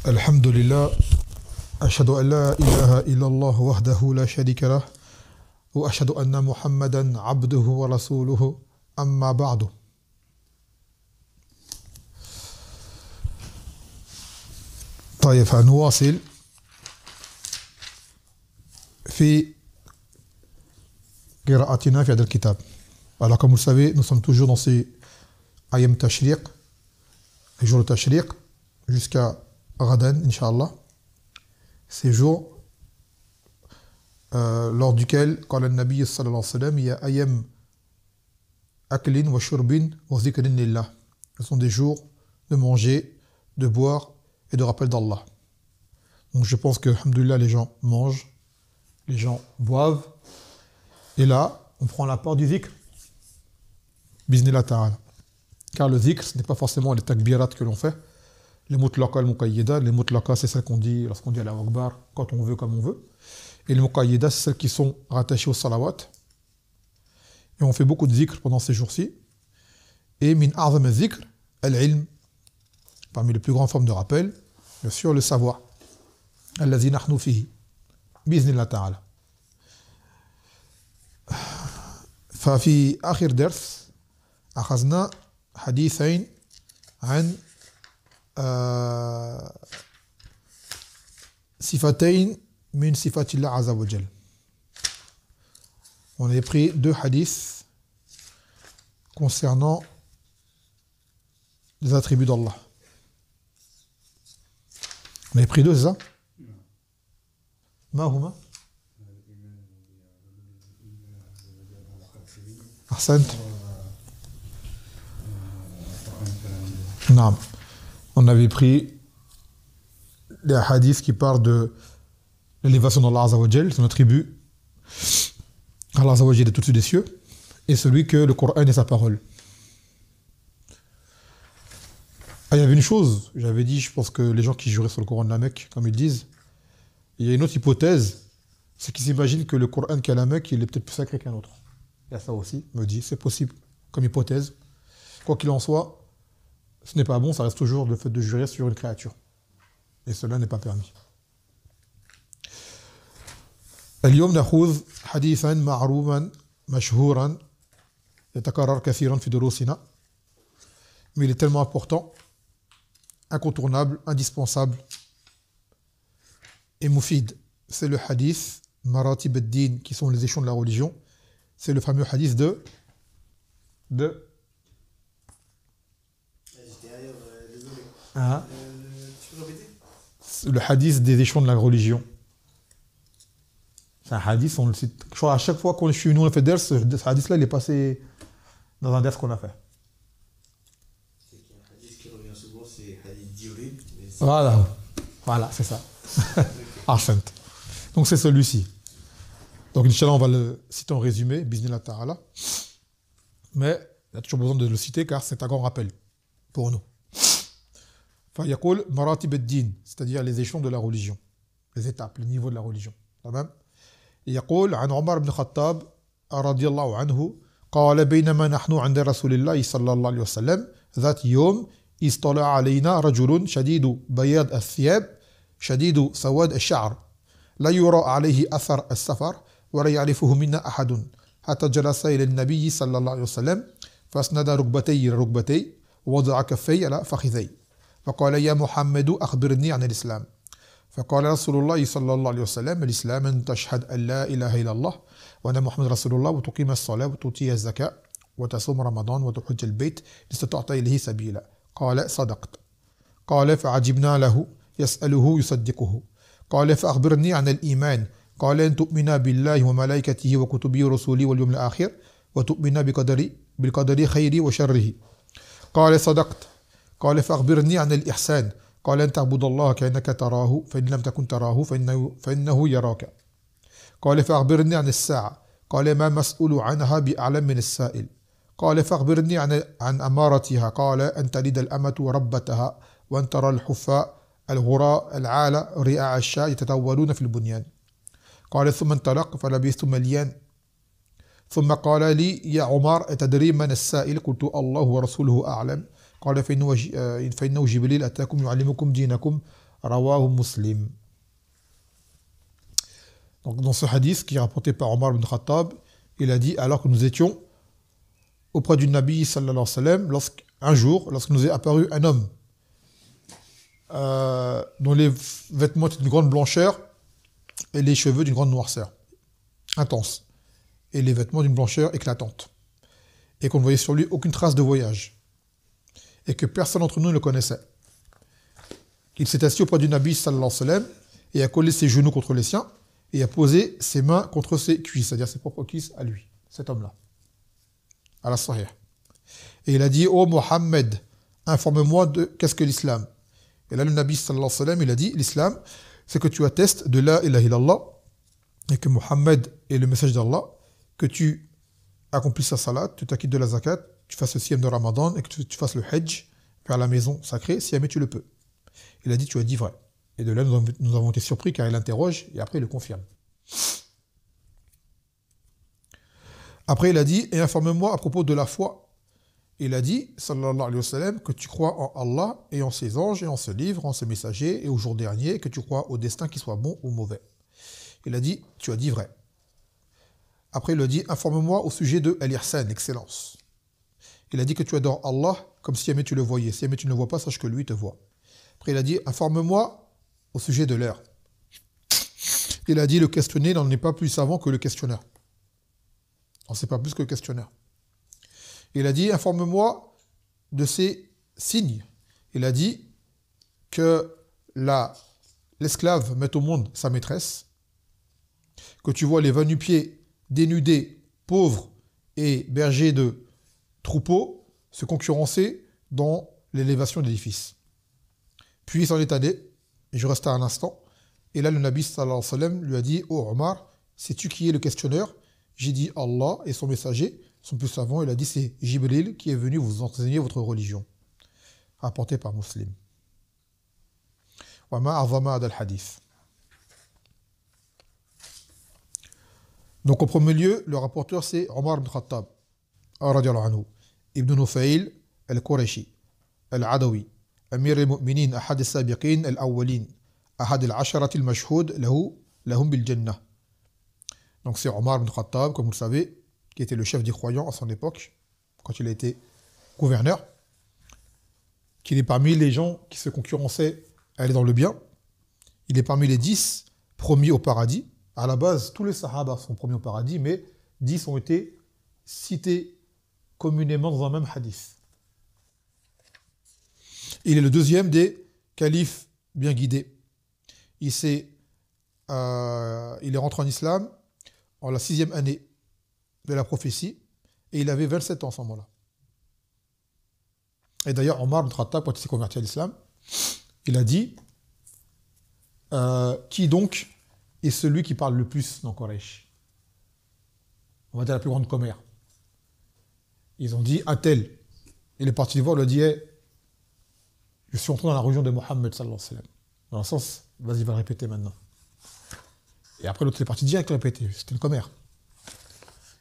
الحمد لله أشهد أن لا إله إلا الله وحده لا شريك له وأشهد أن محمدا عبده ورسوله أما بعد. طيب هنواصل في قراءتنا في هذا الكتاب. Alors comme vous le savez, nous sommes toujours dans ces Ayam Tashriq, les jours de Tashriq, jusqu'à Ghadan, Inch'Allah. Ces jours lors duquel, قال النبي صلى الله عليه وسلم, il y a Ayam Aklin wa Shurbin wa Zikrin Lillah. Ce sont des jours de manger, de boire et de rappel d'Allah. Donc je pense que, alhamdoulilah, les gens mangent, les gens boivent, et là, on prend la part du zikr. Biznillah ta'ala. Car le zikr, ce n'est pas forcément les takbirat que l'on fait. Les mutlaqa, les muqayyida. Les mutlaqa, c'est celles qu'on dit lorsqu'on dit Allahu Akbar, quand on veut, comme on veut. Et les muqayyida, c'est celles qui sont rattachées au salawat. Et on fait beaucoup de zikr pendant ces jours-ci. Et min a'zam al-zikr, al-ilm. Parmi les plus grandes formes de rappel, bien sûr, le savoir. Allazi nahnu fihi. Biznillah ta'ala. ففي آخر درس أخذنا حديثين عن صفتين من صفات الله عز وجل. On a pris deux hadiths concernant les attributs d'Allah. On a pris deux, c'est ça? ما هما؟ أحسنت. Non. On avait pris les hadiths qui parlent de l'élévation d'Allah Azza wa Jal, son attribut. Allah Azza wa Jal est au-dessus des cieux, et celui que le Coran est sa parole. Ah, il y avait une chose, j'avais dit, je pense que les gens qui juraient sur le Coran de la Mecque, comme ils disent, il y a une autre hypothèse, c'est qu'ils s'imaginent que le Coran qui est à la Mecque, il est peut-être plus sacré qu'un autre. Il y a ça aussi, me dit, c'est possible, comme hypothèse. Quoi qu'il en soit, ce n'est pas bon, ça reste toujours le fait de jurer sur une créature. Et cela n'est pas permis. اليوم نأخذ حديثا معروفا مشهورا يتكرر كثيرا في دروسنا. Mais il est tellement important, incontournable, indispensable et moufid. C'est le hadith Maratib ad-Din, qui sont les échelons de la religion. C'est le fameux hadith de hein? Tu peux répéter? Le hadith des échelons de la religion. C'est un hadith, on le cite. Je crois à chaque fois qu'on est chez nous, on fait ders, ce hadith-là, il est passé dans un ders qu'on a fait. C'est qu'il y a un hadith qui revient souvent, c'est hadith d'Ibrid. Voilà, c'est ça. Ahsant. Donc c'est celui-ci. Donc Inch'Allah, on va le citer en résumé, Biznillah ta'ala. Mais il y a toujours besoin de le citer car c'est un grand rappel pour nous. فيقول مراتب الدين, c'est-à-dire les échelons de la religion, les étapes, les niveaux de la religion. تمام. يقول عن عمر بن الخطاب رضي الله عنه قال بينما نحن عند رسول الله صلى الله عليه وسلم ذات يوم اطلع علينا رجل شديد بياض الثياب شديد سواد الشعر لا يرى عليه أثر السفر ولا يعرفه منا أحد حتى جلس إلى النبي صلى الله عليه وسلم فاسند ركبتي ركبتي ووضع كفي على فخذي فقال يا محمد أخبرني عن الإسلام فقال رسول الله صلى الله عليه وسلم الإسلام أن تشهد أن لا إله إلا الله وأن محمد رسول الله وتقيم الصلاة وتؤتي الزكاة وتصوم رمضان وتحج البيت لاستطعت إليه سبيلا قال صدقت قال فعجبنا له يسأله يصدقه قال فأخبرني عن الإيمان قال أن تؤمن بالله وملائكته وكتبه ورسله واليوم الآخر وتؤمن بالقدر خيره وشره قال صدقت قال فأخبرني عن الإحسان قال أن تعبد الله كأنك تراه فإن لم تكن تراه فإنه يراك قال فأخبرني عن الساعة قال ما مسؤول عنها بأعلم من السائل قال فأخبرني عن أمارتها قال أن تلد الأمة ربتها وأن ترى الحفاة الغراء العالة رئاع الشاء يتطاولون في البنيان قال ثم انطلق فلبثت مليان ثم قال لي يا عمر أتدري من السائل قلت الله ورسوله أعلم قال فإنه جبريل أتاكم يعلمكم دينكم Rawahu Muslim. Donc dans ce hadith qui est rapporté par Omar ibn Khattab, il a dit, alors que nous étions auprès du Nabi sallallahu alayhi wa sallam, un jour, lorsque nous est apparu un homme dont les vêtements étaient d'une grande blancheur et les cheveux d'une grande noirceur intense, et les vêtements d'une blancheur éclatante, et qu'on ne voyait sur lui aucune trace de voyage, et que personne d'entre nous ne le connaissait. Il s'est assis auprès du Nabi sallallahu alayhi wa sallam et a collé ses genoux contre les siens et a posé ses mains contre ses cuisses, c'est-à-dire ses propres cuisses à lui, cet homme-là, à la Sahih. Et il a dit, ô Mohammed, informe-moi de qu'est-ce que l'islam. Et là, le Nabi sallallahu alayhi wa sallam, il a dit, l'islam, c'est que tu attestes de la ilaha illallah, et que Mohammed est le message d'Allah, que tu accomplisses la salat, tu t'acquittes de la zakat, tu fasses le sième de Ramadan, et que tu fasses le hajj vers la maison sacrée, si jamais tu le peux. Il a dit, tu as dit vrai. Et de là, nous avons été surpris, car il interroge, et après, il le confirme. Après, il a dit, et informe-moi à propos de la foi. Il a dit, sallallahu alayhi wa sallam, que tu crois en Allah, et en ses anges, et en ses livres, en ses messagers, et au jour dernier, et que tu crois au destin qui soit bon ou mauvais. Il a dit, tu as dit vrai. Après, il a dit, informe-moi au sujet de al-ihsan, l'excellence. Il a dit que tu adores Allah comme si jamais tu le voyais. Si jamais tu ne le vois pas, sache que lui te voit. Après, il a dit, informe-moi au sujet de l'heure. Il a dit, le questionné n'en est pas plus savant que le questionneur. On ne sait pas plus que le questionneur. Il a dit, informe-moi de ces signes. Il a dit que l'esclave met au monde sa maîtresse, que tu vois les va-nu-pieds dénudés, pauvres et bergers de troupeaux se concurrencer dans l'élévation d'édifices. Puis il s'en est allé, et je restais un instant, et là le Nabi sallallahu alayhi wa sallam lui a dit, « Oh Omar, sais-tu qui est le questionneur ?» J'ai dit, « Allah et son messager sont plus savants. » Il a dit, « C'est Jibril qui est venu vous enseigner votre religion. » Rapporté par Muslim. « Wa ma azama ad al-hadith. » Donc, en premier lieu, le rapporteur, c'est Omar ibn Khattab, radiallahu anhu, Ibn Nufayl al-Qurashi, al-Adawi, Amir al-Mu'minin, Ahad al-Sabiqin al-Awwalin, Ahad al-Asharat al-Mashhoud, lahum bil-Jannah. Donc, c'est Omar ibn Khattab, comme vous le savez, qui était le chef des croyants à son époque, quand il a été gouverneur, qu'il est parmi les gens qui se concurrençaient à aller dans le bien. Il est parmi les 10 promis au paradis. À la base, tous les Sahaba sont promis au paradis, mais 10 ont été cités communément dans un même hadith. Il est le deuxième des califes bien guidés. Il est rentré en islam en la 6e année de la prophétie, et il avait 27 ans à ce moment-là. Et d'ailleurs, Omar ibn Khattab, quand il s'est converti à l'islam, il a dit qui donc est celui qui parle le plus dans Quraysh? On va dire la plus grande commère. Ils ont dit un tel. Il est parti voir, il a dit hey, je suis entré dans la religion de Mohammed sallallahu alayhi wa sallam. Dans le sens, vas-y, va le répéter maintenant. Et après, l'autre est parti direct le répéter. C'était une commère.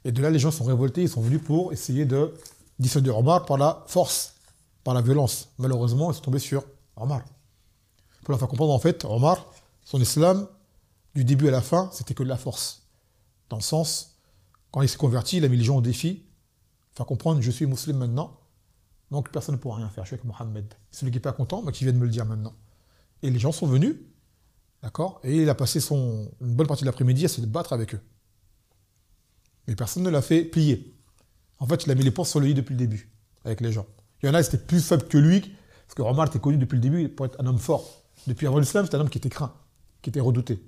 Et de là, les gens sont révoltés, ils sont venus pour essayer de dissuader Omar par la force, par la violence. Malheureusement, ils sont tombés sur Omar. Pour leur faire comprendre, en fait, Omar, son islam, du début à la fin, c'était que de la force. Dans le sens, quand il s'est converti, il a mis les gens au défi, faire comprendre, je suis musulman maintenant, donc personne ne pourra rien faire, je suis avec Mohammed. Celui qui n'est pas content, qui vient de me le dire maintenant. Et les gens sont venus, d'accord, et il a passé une bonne partie de l'après-midi à se battre avec eux. Mais personne ne l'a fait plier. En fait, il a mis les poings sur le lit depuis le début, avec les gens. Il y en a, c'était plus faible que lui, parce que Omar était connu depuis le début pour être un homme fort. Depuis avant l'islam, c'était un homme qui était craint, qui était redouté.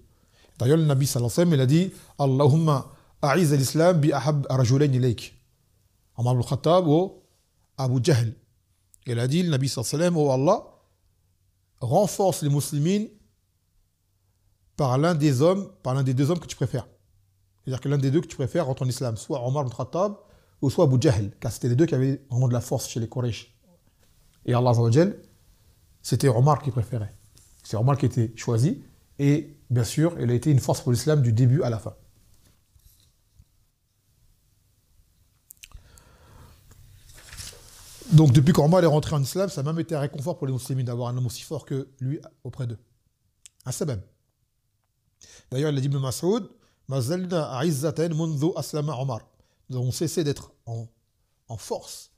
D'ailleurs, le Nabi sallallahu alayhi wa sallam, il a dit « Allahumma a'iz al-islam bi ahab rajulayn ilayk » Omar ibn Khattab ou Abu Jahl. Il a dit, le Nabi sallallahu alayhi wa sallam, « Oh Allah, renforce les musulmans par l'un des deux hommes que tu préfères. » C'est-à-dire que l'un des deux que tu préfères rentre en islam, soit Omar ibn Khattab ou soit Abu Jahl, car c'était les deux qui avaient vraiment de la force chez les Quraysh. Et Allah azza wa jal, c'était Omar qui préférait. C'est Omar qui était choisi, et bien sûr, il a été une force pour l'islam du début à la fin. Donc depuis qu'Omar est rentré en islam, ça a même été un réconfort pour les musulmans d'avoir un homme aussi fort que lui auprès d'eux. Un sabab. D'ailleurs, il a dit Ibn Mas'ud, Ma zalna a'izzatan mundhu aslama Omar. Nous avons cessé d'être en force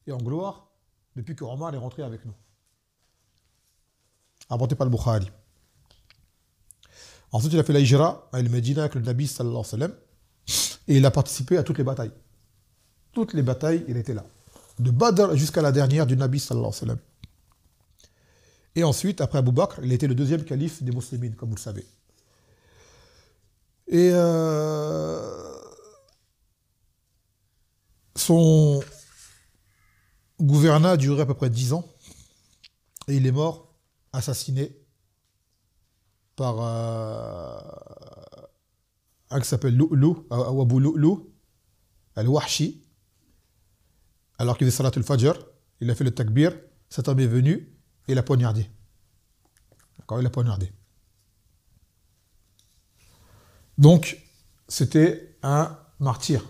et en gloire depuis que Omar est rentré avec nous. Rapporté par le Bukhari. Ensuite, il a fait la hijra à Al-Medina avec le Nabi sallallahu alayhi wa sallam et il a participé à toutes les batailles. Toutes les batailles, il était là. De Badr jusqu'à la dernière du Nabi sallallahu alayhi wa sallam. Et ensuite, après Abu Bakr, il était le deuxième calife des musulmans, comme vous le savez. Et son gouvernail a duré à peu près 10 ans. Et il est mort, assassiné, par un qui s'appelle Lu'lu, ou Abu Lu'lu, al-Wahshi. Alors qu'il faisait Salat al-Fajr, il a fait le takbir, cet homme est venu et il a poignardé. D'accord, il a poignardé. Donc, c'était un martyr.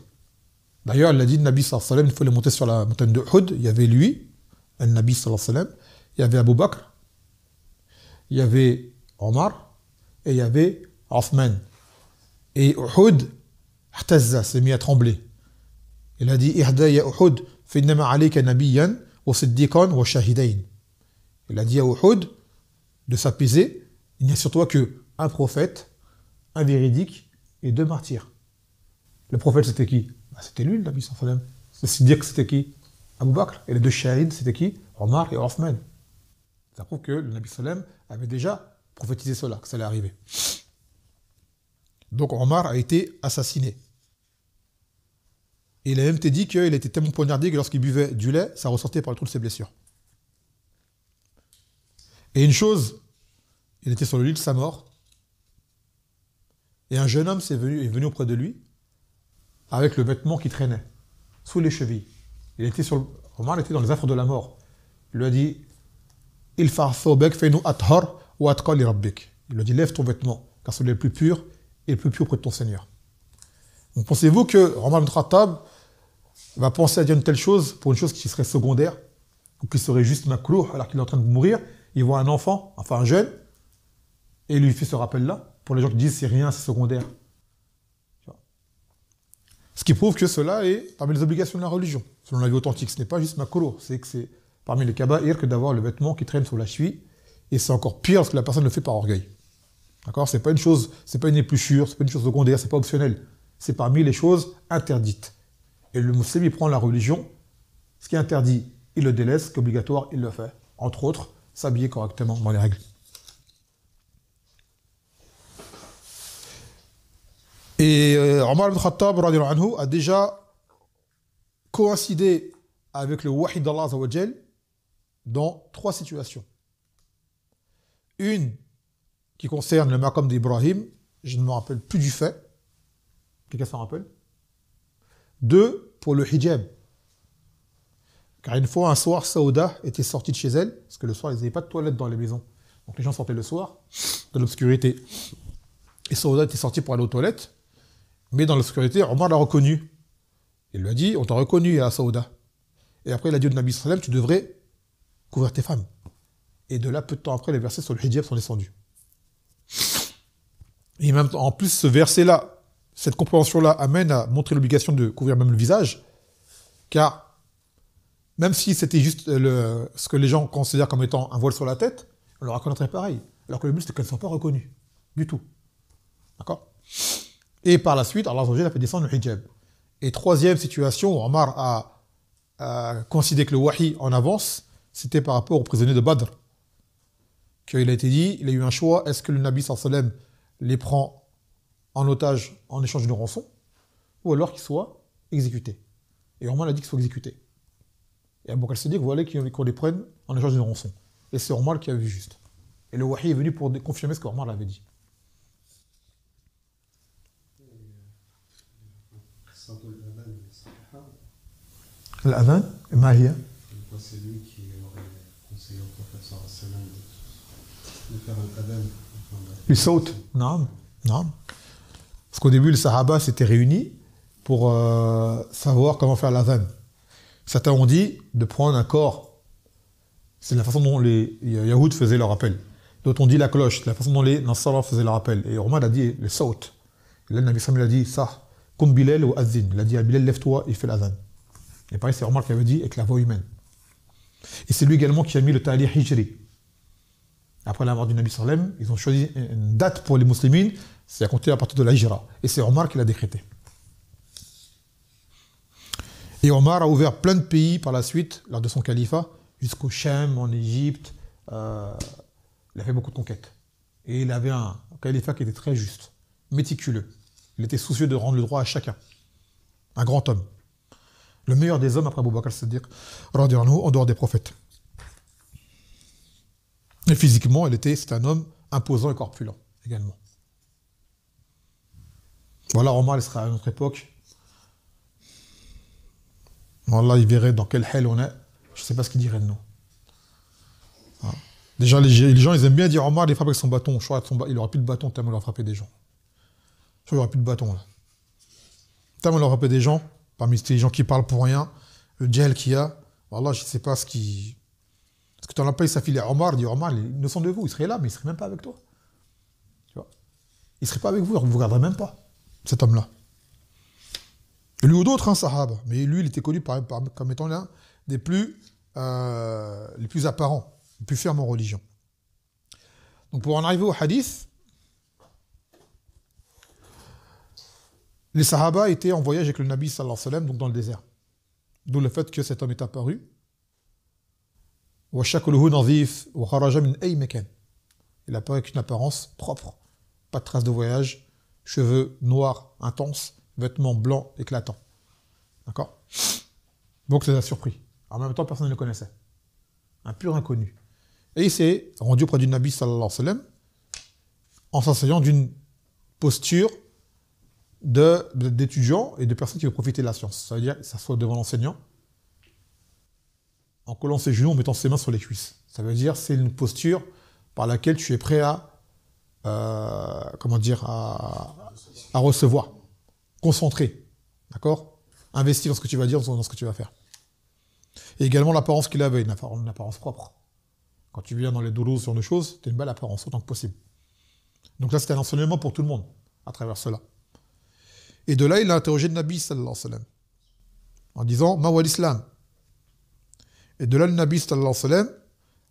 D'ailleurs, il a dit, le Nabi sallallahu alayhi wa sallam, il faut le monter sur la montagne de Uhud. Il y avait lui, le Nabi sallallahu alayhi wa sallam, il y avait Abu Bakr, il y avait Omar, et il y avait Othman. Et Uhud, Ihtazza, s'est mis à trembler. Il a dit, Ihda ya Uhud, finnama alayka nabiyyan, wa siddiqan, wa shahidayn. Il a dit à Uhud de s'apaiser. Il n'y a sur toi qu'un prophète, un véridique et 2 martyrs. Le prophète, c'était qui? C'était lui, le Nabi sallallahu alayhi wa sallam. Le siddiq, c'était qui? Abu Bakr. Et les 2 shahids, c'était qui? Omar et Othman. Ça prouve que le Nabi sallallahu alayhi wa sallam avait déjà prophétisé cela, que ça allait arriver. Donc Omar a été assassiné. Et il a même été dit qu'il était tellement poignardé que lorsqu'il buvait du lait, ça ressortait par le trou de ses blessures. Et une chose, il était sur le lit de sa mort, et un jeune homme est venu auprès de lui, avec le vêtement qui traînait, sous les chevilles. Omar était dans les affres de la mort. Il lui a dit, il lui a dit, lève ton vêtement, car c'est le plus pur, et le plus pur auprès de ton Seigneur. Donc pensez-vous que Omar ibn Khattab va penser à dire une telle chose pour une chose qui serait secondaire, ou qui serait juste makrouh alors qu'il est en train de mourir? Il voit un enfant, enfin un jeune, et il lui fait ce rappel-là, pour les gens qui disent c'est rien, c'est secondaire. Ce qui prouve que cela est parmi les obligations de la religion, selon la vie authentique. Ce n'est pas juste makrouh, c'est que c'est parmi les kaba'ir que d'avoir le vêtement qui traîne sur la cheville, et c'est encore pire parce que la personne le fait par orgueil. D'accord? C'est pas une chose, c'est pas une épluchure, c'est pas une chose secondaire, c'est pas optionnel. C'est parmi les choses interdites. Et le musulman, il prend la religion, ce qui est interdit, il le délaisse, ce qui est obligatoire, il le fait. Entre autres, s'habiller correctement dans les règles. Et Omar ibn Khattab radhiyallahu anhu a déjà coïncidé avec le wahid d'Allah azza wa jal dans 3 situations. Une qui concerne le maqam d'Ibrahim, je ne me rappelle plus du fait. Quelqu'un s'en rappelle? 2, pour le hijab. Car une fois, un soir, Saouda était sortie de chez elle, parce que le soir, ils n'avaient pas de toilette dans les maisons. Donc les gens sortaient le soir, dans l'obscurité. Et Saouda était sortie pour aller aux toilettes, mais dans l'obscurité, Omar l'a reconnu. Il lui a dit, on t'a reconnu à Saouda. Et après, il a dit au Nabi sallam, tu devrais couvrir tes femmes. Et de là, peu de temps après, les versets sur le hijab sont descendus. Et même en plus, ce verset-là, cette compréhension-là amène à montrer l'obligation de couvrir même le visage, car même si c'était juste ce que les gens considèrent comme étant un voile sur la tête, on leur reconnaîtrait pareil. Alors que le but, c'est qu'elles ne soient pas reconnues. Du tout. D'accord? Et par la suite, Allah a fait descendre le hijab. Et 3e situation où Omar a considéré que le wahi en avance, c'était par rapport aux prisonniers de Badr. Qu'il a été dit, il a eu un choix, est-ce que le Nabi sallallahu alayhi wa sallam les prend en otage en échange d'une rançon, ou alors qu'ils soient exécutés. Et Omar a dit qu'ils soient exécutés. Et Abu Bakr Siddiq voulait qu'on les prenne en échange d'une rançon. Et c'est Omar qui a vu juste. Et le wahi est venu pour confirmer ce qu'Omar l'avait dit. L'adhan, Mahia. C'est lui qui aurait conseillé au prophète sallallahu alayhi wa sallam de faire un adhan. Il saute. Non, non. Parce qu'au début, les Sahaba s'étaient réunis pour savoir comment faire l'adhan. Certains ont dit de prendre un corps. C'est la façon dont les Yahoud faisaient leur appel. Dont on dit la cloche, la façon dont les Nasara faisaient le rappel. Et Omar a dit le saut. Et là, le Nabi Sallam a dit ça, comme Bilal ou Azin. Il a dit à Bilal, lève-toi et fais l'azan. Et pareil, c'est Omar qui avait dit avec la voix humaine. Et c'est lui également qui a mis le Ta'li Hijri. Après la mort du Nabi Sallam, ils ont choisi une date pour les musulmans, c'est à compter à partir de la Hijra. Et c'est Omar qui l'a décrété. Et Omar a ouvert plein de pays par la suite, lors de son califat, jusqu'au Cham, en Égypte. Il a fait beaucoup de conquêtes. Et il avait un califat qui était très juste, méticuleux. Il était soucieux de rendre le droit à chacun. Un grand homme. Le meilleur des hommes après Abu Bakr Siddiq, en dehors des prophètes. Et physiquement, c'est un homme imposant et corpulent également. Voilà, Omar, il sera à notre époque. Wallah, il verrait dans quel hell on est. Je ne sais pas ce qu'il dirait de nous. Déjà, les gens, ils aiment bien dire Omar, il frappe avec son bâton. Je crois qu'il n'aura plus de bâton tellement il aura frappé des gens. Je crois qu'il n'aura plus de bâton là. Tellement il aura frappé des gens, parmi ces gens qui parlent pour rien, le djihad qu'il y a, Wallah, je ne sais pas ce qui. Parce que tu n'en as pas, il s'affilait à Omar, il dit Omar, ils ne sont de vous, il serait là, mais il ne serait même pas avec toi. Tu vois, il ne serait pas avec vous, il ne vous regarderait même pas, cet homme-là. Et lui ou d'autres, hein, Sahaba. Mais lui, il était connu comme étant l'un des plus, les plus apparents, les plus fermes en religion. Donc pour en arriver au hadith, les Sahaba étaient en voyage avec le Nabi sallallahu alayhi wa sallam, donc dans le désert. D'où le fait que cet homme est apparu. Il apparaît avec une apparence propre, pas de traces de voyage, cheveux noirs intenses, vêtements blancs éclatants. D'accord? Donc ça l'a surpris. En même temps, personne ne le connaissait. Un pur inconnu. Et il s'est rendu auprès du Nabi sallallahu alayhi wa sallam en s'enseignant d'une posture d'étudiants et de personnes qui veulent profiter de la science. Ça veut dire qu'il s'assoit devant l'enseignant en collant ses genoux, en mettant ses mains sur les cuisses. Ça veut dire c'est une posture par laquelle tu es prêt à recevoir, concentrer, d'accord, investir dans ce que tu vas dire, dans ce que tu vas faire. Et également l'apparence qu'il avait, une apparence propre. Quand tu viens dans les douloureux, ce genre de choses, tu as une belle apparence autant que possible. Donc là, c'était un enseignement pour tout le monde à travers cela. Et de là, il a interrogé le Nabi sallallahu alayhi wa sallam en disant Ma wa l'islam. Et de là, le Nabi sallallahu alayhi wa sallam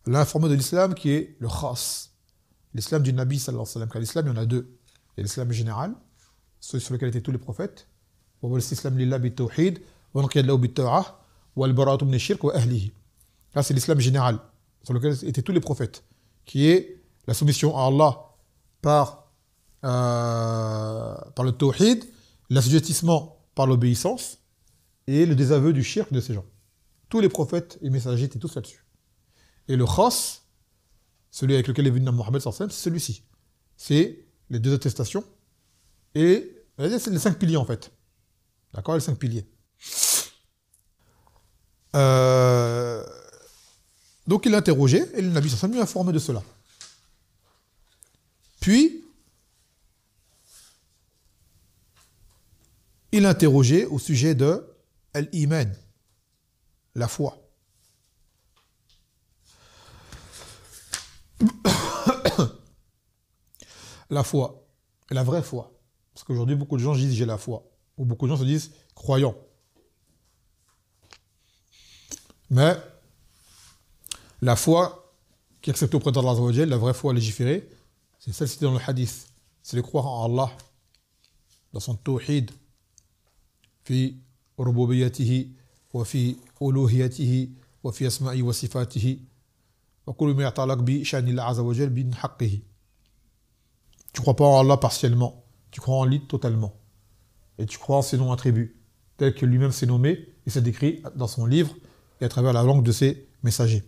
l'a informé de l'islam qui est le khas. L'islam du Nabi sallallahu alayhi wa sallam. Car l'islam, il y en a deux. Il y a l'islam général, celui sur lequel étaient tous les prophètes. L'islam lillah bit-tawhid, wa nqiyad lahu bit-ta'ah, wa al-bara'atu min ash-shirk wa ahlihi. Là, c'est l'islam général, sur lequel étaient tous les prophètes, qui est la soumission à Allah par le tawhid, l'assujettissement par l'obéissance et le désaveu du shirk de ces gens. Tous les prophètes et messagers étaient tous là-dessus. Et le khas, celui avec lequel est venu Mohammed sallallahu alayhi wa sallam, c'est celui-ci. C'est les deux attestations et c'est les 5 piliers en fait. D'accord, les 5 piliers. Donc il l'a interrogé et le Nabi sallallahu alayhi wa sallam lui a informé de cela. Puis, il l'a interrogé au sujet de l'iman, la foi. La foi, la vraie foi. Parce qu'aujourd'hui, beaucoup de gens disent j'ai la foi. Ou beaucoup de gens se disent croyants. Mais la foi qui est acceptée auprès d'Allah Azza wa Jalla, la vraie foi légiférée, c'est celle citée dans le hadith. C'est de croire en Allah, dans son tawhid, fi rububiyyatihi, wa fi uluhiyatihi, wa fi asma'i wa sifatihi, wa kullu ma ya'ta'allaq bi sha'ni Allah Azza wa Jalla bi haqqihi. Tu ne crois pas en Allah partiellement, tu crois en lui totalement. Et tu crois en ses noms attributs, tels que lui-même s'est nommé et s'est décrit dans son livre et à travers la langue de ses messagers.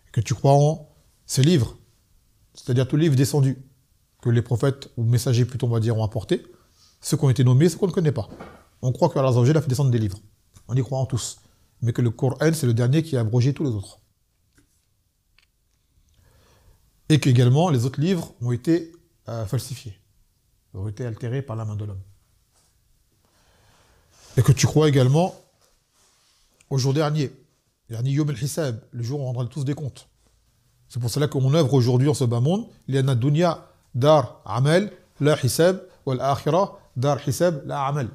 Et que tu crois en ses livres, c'est-à-dire tous les livres descendus, que les prophètes, ou messagers plutôt on va dire, ont apportés, ceux qui ont été nommés, ceux qu'on ne connaît pas. On croit qu'Allah Azza wa Jalla a fait descendre des livres. On y croit en tous. Mais que le Coran, c'est le dernier qui a abrogé tous les autres. Et qu'également, les autres livres ont été falsifiés, ont été altérés par la main de l'homme. Et que tu crois également au jour dernier, Yom al-Hisab, le jour où on rendra tous des comptes. C'est pour cela qu'on œuvre aujourd'hui en ce bas monde. Il y a dunya dar amal, la hisab, wal akhirah dar hisab, la amal.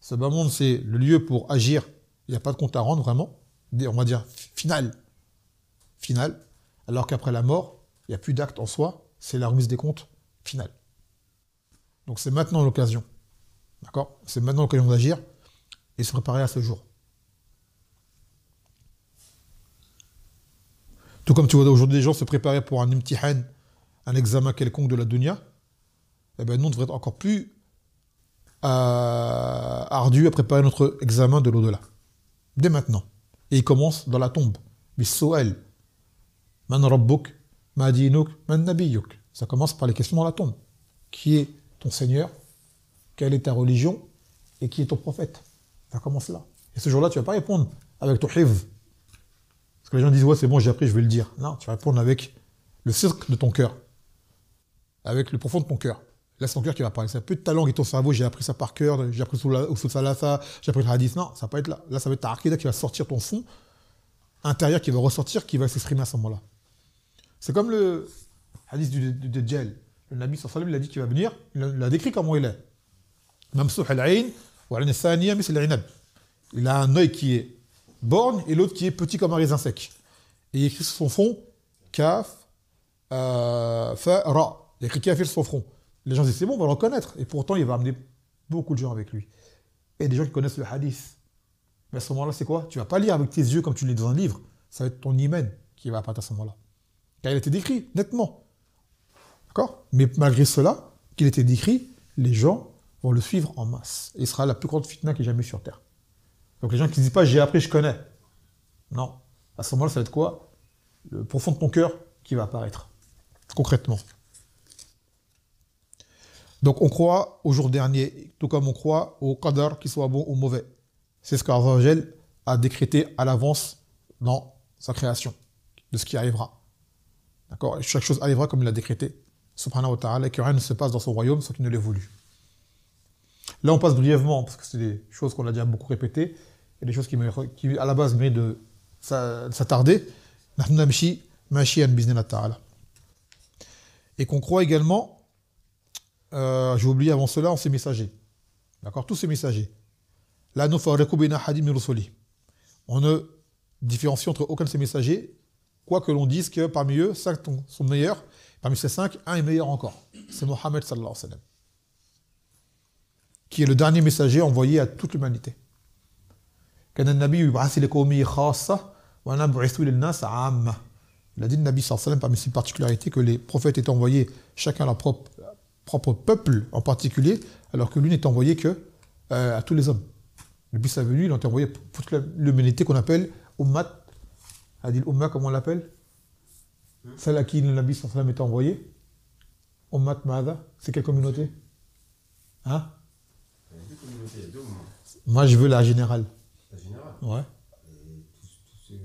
Ce bas monde, c'est le lieu pour agir. Il n'y a pas de compte à rendre vraiment. On va dire final. Final. Alors qu'après la mort, il n'y a plus d'acte en soi. C'est la remise des comptes finale. Donc c'est maintenant l'occasion. D'accord? C'est maintenant l'occasion d'agir et se préparer à ce jour. Tout comme tu vois aujourd'hui des gens se préparer pour un imtihan, un examen quelconque de la dunya, eh bien nous on devrait être encore plus ardu à préparer notre examen de l'au-delà. Dès maintenant. Et il commence dans la tombe. Bis-su'al. Man rabbuk, ma dinuk, man nabiyyuk. Ça commence par les questions dans la tombe. Qui est ton Seigneur? Quelle est ta religion? Et qui est ton prophète? Ça commence là. Et ce jour-là, tu ne vas pas répondre avec ton hifz. Parce que les gens disent, ouais, c'est bon, j'ai appris, je vais le dire. Non, tu vas répondre avec le cirque de ton cœur. Avec le profond de ton cœur. Là, c'est ton cœur qui va parler. C'est plus de ta langue et ton cerveau, j'ai appris ça par cœur, j'ai appris sous salasa, j'ai appris le hadith. Non, ça va pas être là. Là, ça va être ta aqida qui va sortir ton fond intérieur, qui va ressortir, qui va s'exprimer à ce moment-là. C'est comme le hadith du Dajjal. Le Nabi sallallahu alayhi wa sallam, il a dit qu'il va venir, il a décrit comment il est. Mamsouh al-ayn, wa al-ayn thaniya misl al-inab. Il a un œil qui est borgne et l'autre qui est petit comme un raisin sec. Et il écrit sur son front Kaf, Fa, Ra. Il écrit Kafir sur son front. Les gens disent c'est bon, on va le reconnaître. Et pourtant, il va amener beaucoup de gens avec lui. Et des gens qui connaissent le hadith. Mais à ce moment-là, c'est quoi? Tu ne vas pas lire avec tes yeux comme tu lis dans un livre. Ça va être ton iman qui va apparaître à ce moment-là. Car il a été décrit nettement. D'accord? Mais malgré cela, qu'il était décrit, les gens vont le suivre en masse. Et il sera la plus grande fitna qui ait jamais eu sur Terre. Donc les gens qui ne disent pas j'ai appris, je connais. Non. À ce moment-là, ça va être quoi? Le profond de ton cœur qui va apparaître. Concrètement. Donc on croit au jour dernier, tout comme on croit au qadar, qu'il soit bon ou mauvais. C'est ce qu'Allah a décrété à l'avance dans sa création, de ce qui arrivera. D'accord? Et chaque chose arrivera comme il l'a décrété, subhanahu wa ta'ala, et que rien ne se passe dans son royaume sans qu'il ne l'ait voulu. Là on passe brièvement, parce que c'est des choses qu'on a déjà beaucoup répétées, et des choses qui à la base méritent de s'attarder. Et qu'on croit également, j'ai oublié avant cela, en ces messagers. D'accord? Tous ces messagers. La nufarriqu bayna ahadin min rusuli. On ne différencie entre aucun de ces messagers, quoi que l'on dise que parmi eux, 5 sont meilleurs, parmi ces 5, un est meilleur encore. C'est Mohammed sallallahu alayhi wa sallam, qui est le dernier messager envoyé à toute l'humanité. Il a dit le Nabi sallallahu alayhi wa sallam, parmi ses particularités, que les prophètes étaient envoyés chacun à leur propre peuple en particulier, alors que lui n'est envoyé que à tous les hommes. Depuis sa venue, il a été envoyé pour toute l'humanité qu'on appelle Ummat. Adil Umma, comment on l'appelle? Celle à qui le Nabi sallallahu alayhi wa sallam était envoyé. Ummat Ma'adha, c'est quelle communauté? Hein? Il y a deux communautés, il y a deux Umma. Moi, je veux la générale. La générale. Ouais. Et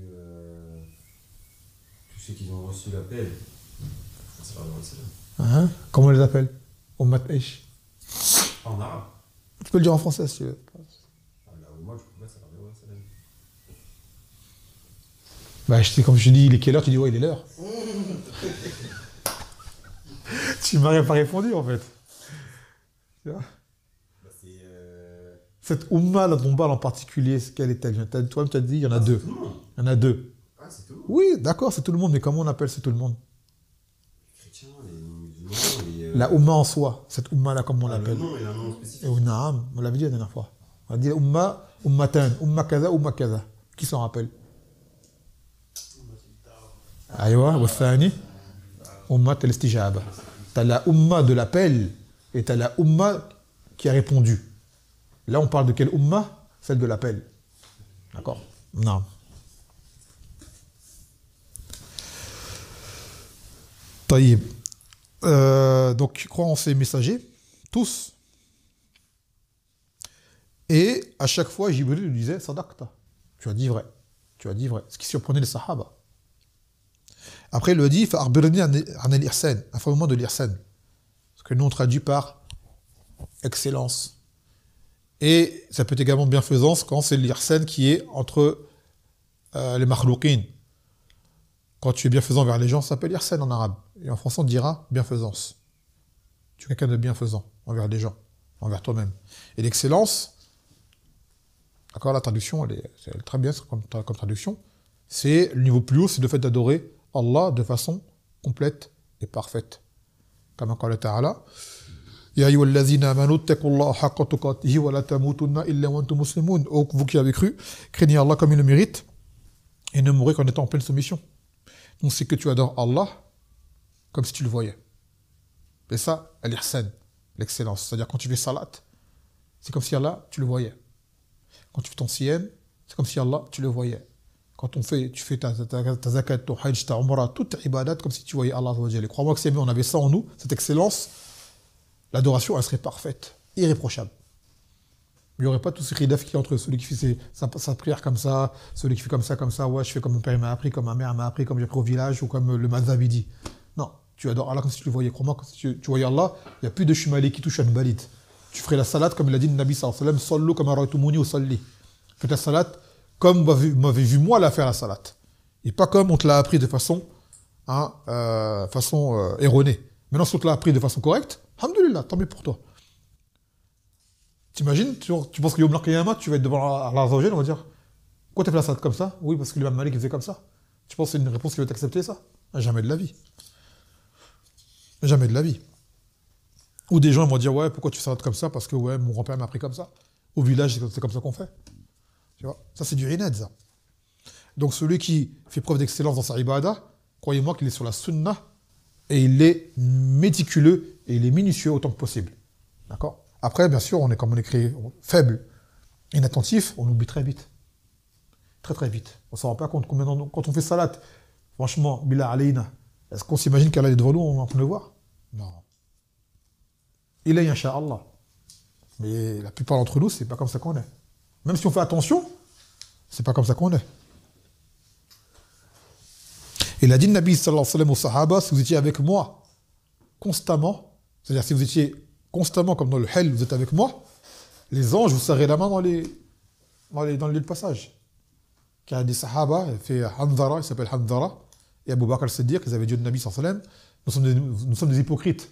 tous ceux qui ont reçu l'appel, c'est pas le Hein? Comment on les appelle? Ummat Eish. en arabe. Tu peux le dire en français si tu veux. La Umma, je peux pas, ça va bien, ça va. Bah, comme je te dis, il est quelle heure? Tu dis, ouais, il est l'heure. Tu m'as pas répondu, en fait. Tu vois? Bah, c'est. Cette Umma dont on parle en particulier, quelle est-elle? Toi-même, tu as dit, il y en a deux. Tout le monde. Il y en a deux. Ah, c'est tout le monde. Oui, d'accord, c'est tout le monde, mais comment on appelle c'est tout le monde? Les chrétiens, les musulmans, les. La Umma en soi, cette Umma-là, comment on Le l'appelle? nom et un nom spécifique. Et Naam, on l'avait dit la dernière fois. On a dit Umma, Ummatan, Umma kaza, Umma kaza. Qui s'en rappelle? Aïwa, wa thani, Ummat al-istijaba. T'as la Umma de l'appel et t'as la Umma qui a répondu. Là, on parle de quelle Umma? Celle de l'appel. D'accord? Non. Taïb. Donc, crois en ces messagers, tous. Et à chaque fois, Jibril lui disait Sadaqta. Tu as dit vrai. Tu as dit vrai. Ce qui surprenait les Sahaba. Après, il lui a dit Fa'arbirni an al-ihsan. Informe-moi de l'ihsan. Ce que nous on traduit par excellence. Et ça peut être également bienfaisance quand c'est l'ihsan qui est entre les makhlouqin. Quand tu es bienfaisant vers les gens, ça s'appelle ihsan en arabe. Et en français, on dira bienfaisance. Tu es quelqu'un de bienfaisant envers les gens, envers toi-même. Et l'excellence, d'accord, la traduction, elle est très bien comme traduction. C'est le niveau plus haut, c'est le fait d'adorer Allah de façon complète et parfaite. Comme قال تعالى يا أيها الذين آمنوا اتقوا الله حق تقاته ولا تموتن إلا وأنتم مسلمون. Oh, vous qui avez cru, craignez Allah comme il le mérite et ne mourrez qu'en étant en pleine soumission. Donc c'est que tu adores Allah comme si tu le voyais. Et ça, al-ihsan, l'excellence. C'est-à-dire quand tu fais salat, c'est comme si Allah, tu le voyais. Quand tu fais ton siyam, c'est comme si Allah, tu le voyais. Quand tu fais ta zakat, ton hajj, ta umrah, toute ta ibadat, comme si tu voyais Allah. Et crois-moi que c'est mieux, on avait ça en nous, cette excellence, l'adoration, elle serait parfaite, irréprochable. Il n'y aurait pas tout ce ridaf qui est entre celui qui fait sa prière comme ça, celui qui fait comme ça, ouais, je fais comme mon père m'a appris, comme ma mère m'a appris, comme j'ai appris au village, ou comme le mazhab dit. Non, tu adores Allah comme si tu le voyais. Crois-moi, quand tu voyais Allah, il n'y a plus de shumali qui touche à une balide. Tu ferais la salade comme il a dit le Nabi sallallahu alayhi wa sallam, sallu comme araytumuni ou salli. Faites la salade comme vous m'avez vu moi la faire la salade. Et pas comme on te l'a appris de façon, erronée. Maintenant, si on te l'a appris de façon correcte, alhamdoulilah, tant mieux pour toi. T'imagines, tu penses que Yom al-Qiyamah, tu vas être devant Allah Azza wa Jalla, on va dire, pourquoi tu as fait la salade comme ça? Oui, parce que l'imam Malik faisait comme ça. Tu penses que c'est une réponse qui va t'accepter ça? Jamais de la vie. Jamais de la vie. Ou des gens vont dire, ouais, pourquoi tu fais salade comme ça? Parce que ouais, mon grand-père m'a appris comme ça. Au village, c'est comme ça qu'on fait. Tu vois, ça c'est du inad, ça. Donc celui qui fait preuve d'excellence dans sa ibada, croyez-moi qu'il est sur la sunnah et il est méticuleux et il est minutieux autant que possible. D'accord? Après, bien sûr, comme on est créé faible, inattentif, on oublie très vite. Très très vite. On ne s'en rend pas compte. Quand on fait salat, franchement, billah alayna, est-ce qu'on s'imagine qu'Allah est devant nous, on est en train de le voir? Non. Il est incha'Allah. Mais la plupart d'entre nous, c'est pas comme ça qu'on est. Même si on fait attention, c'est pas comme ça qu'on est. Il a dit le Nabi sallallahu alayhi wa sallam aux Sahaba, si vous étiez avec moi constamment, c'est-à-dire si vous étiez constamment comme dans le hell, vous êtes avec moi, les anges vous serraient la main dans le lieu de passage. Car des Sahaba, il fait Hanzara, il s'appelle Hanzara, et Abu Bakr al-Siddiq, ils avaient dit au Nabi sallallahu alayhi wa sallam, nous sommes des hypocrites.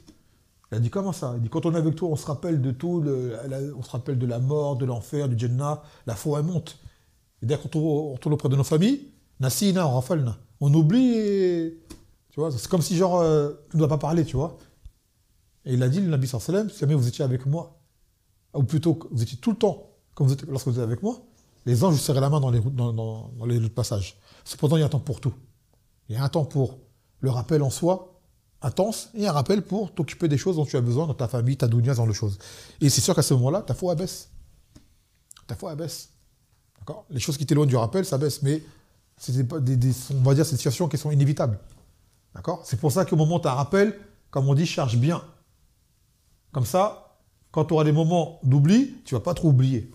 Il a dit comment ça? Il dit quand on est avec toi, on se rappelle de tout, on se rappelle de la mort, de l'enfer, du Jannah, la foi elle monte. Et dès qu'on retourne auprès de nos familles, Nasina, on rafalna. On oublie, tu vois, c'est comme si genre, tu ne dois pas parler, tu vois. Et il a dit, le Nabi sallallahu alayhi wa sallam, si jamais vous étiez avec moi, ou plutôt, vous étiez tout le temps, lorsque vous êtes avec moi, les anges vous serraient la main dans les lieux de passage. Cependant, il y a un temps pour tout. Il y a un temps pour le rappel en soi, intense, et un rappel pour t'occuper des choses dont tu as besoin dans ta famille, ta dunya, dans les choses. Et c'est sûr qu'à ce moment-là, ta foi abaisse. Ta foi abaisse. D'accord? Les choses qui t'éloignent du rappel, ça baisse, mais c'est pas on va dire, c'est des situations qui sont inévitables. D'accord? C'est pour ça qu'au moment où tu as un rappel, comme on dit, charge bien. Comme ça, quand tu auras des moments d'oubli, tu ne vas pas trop oublier.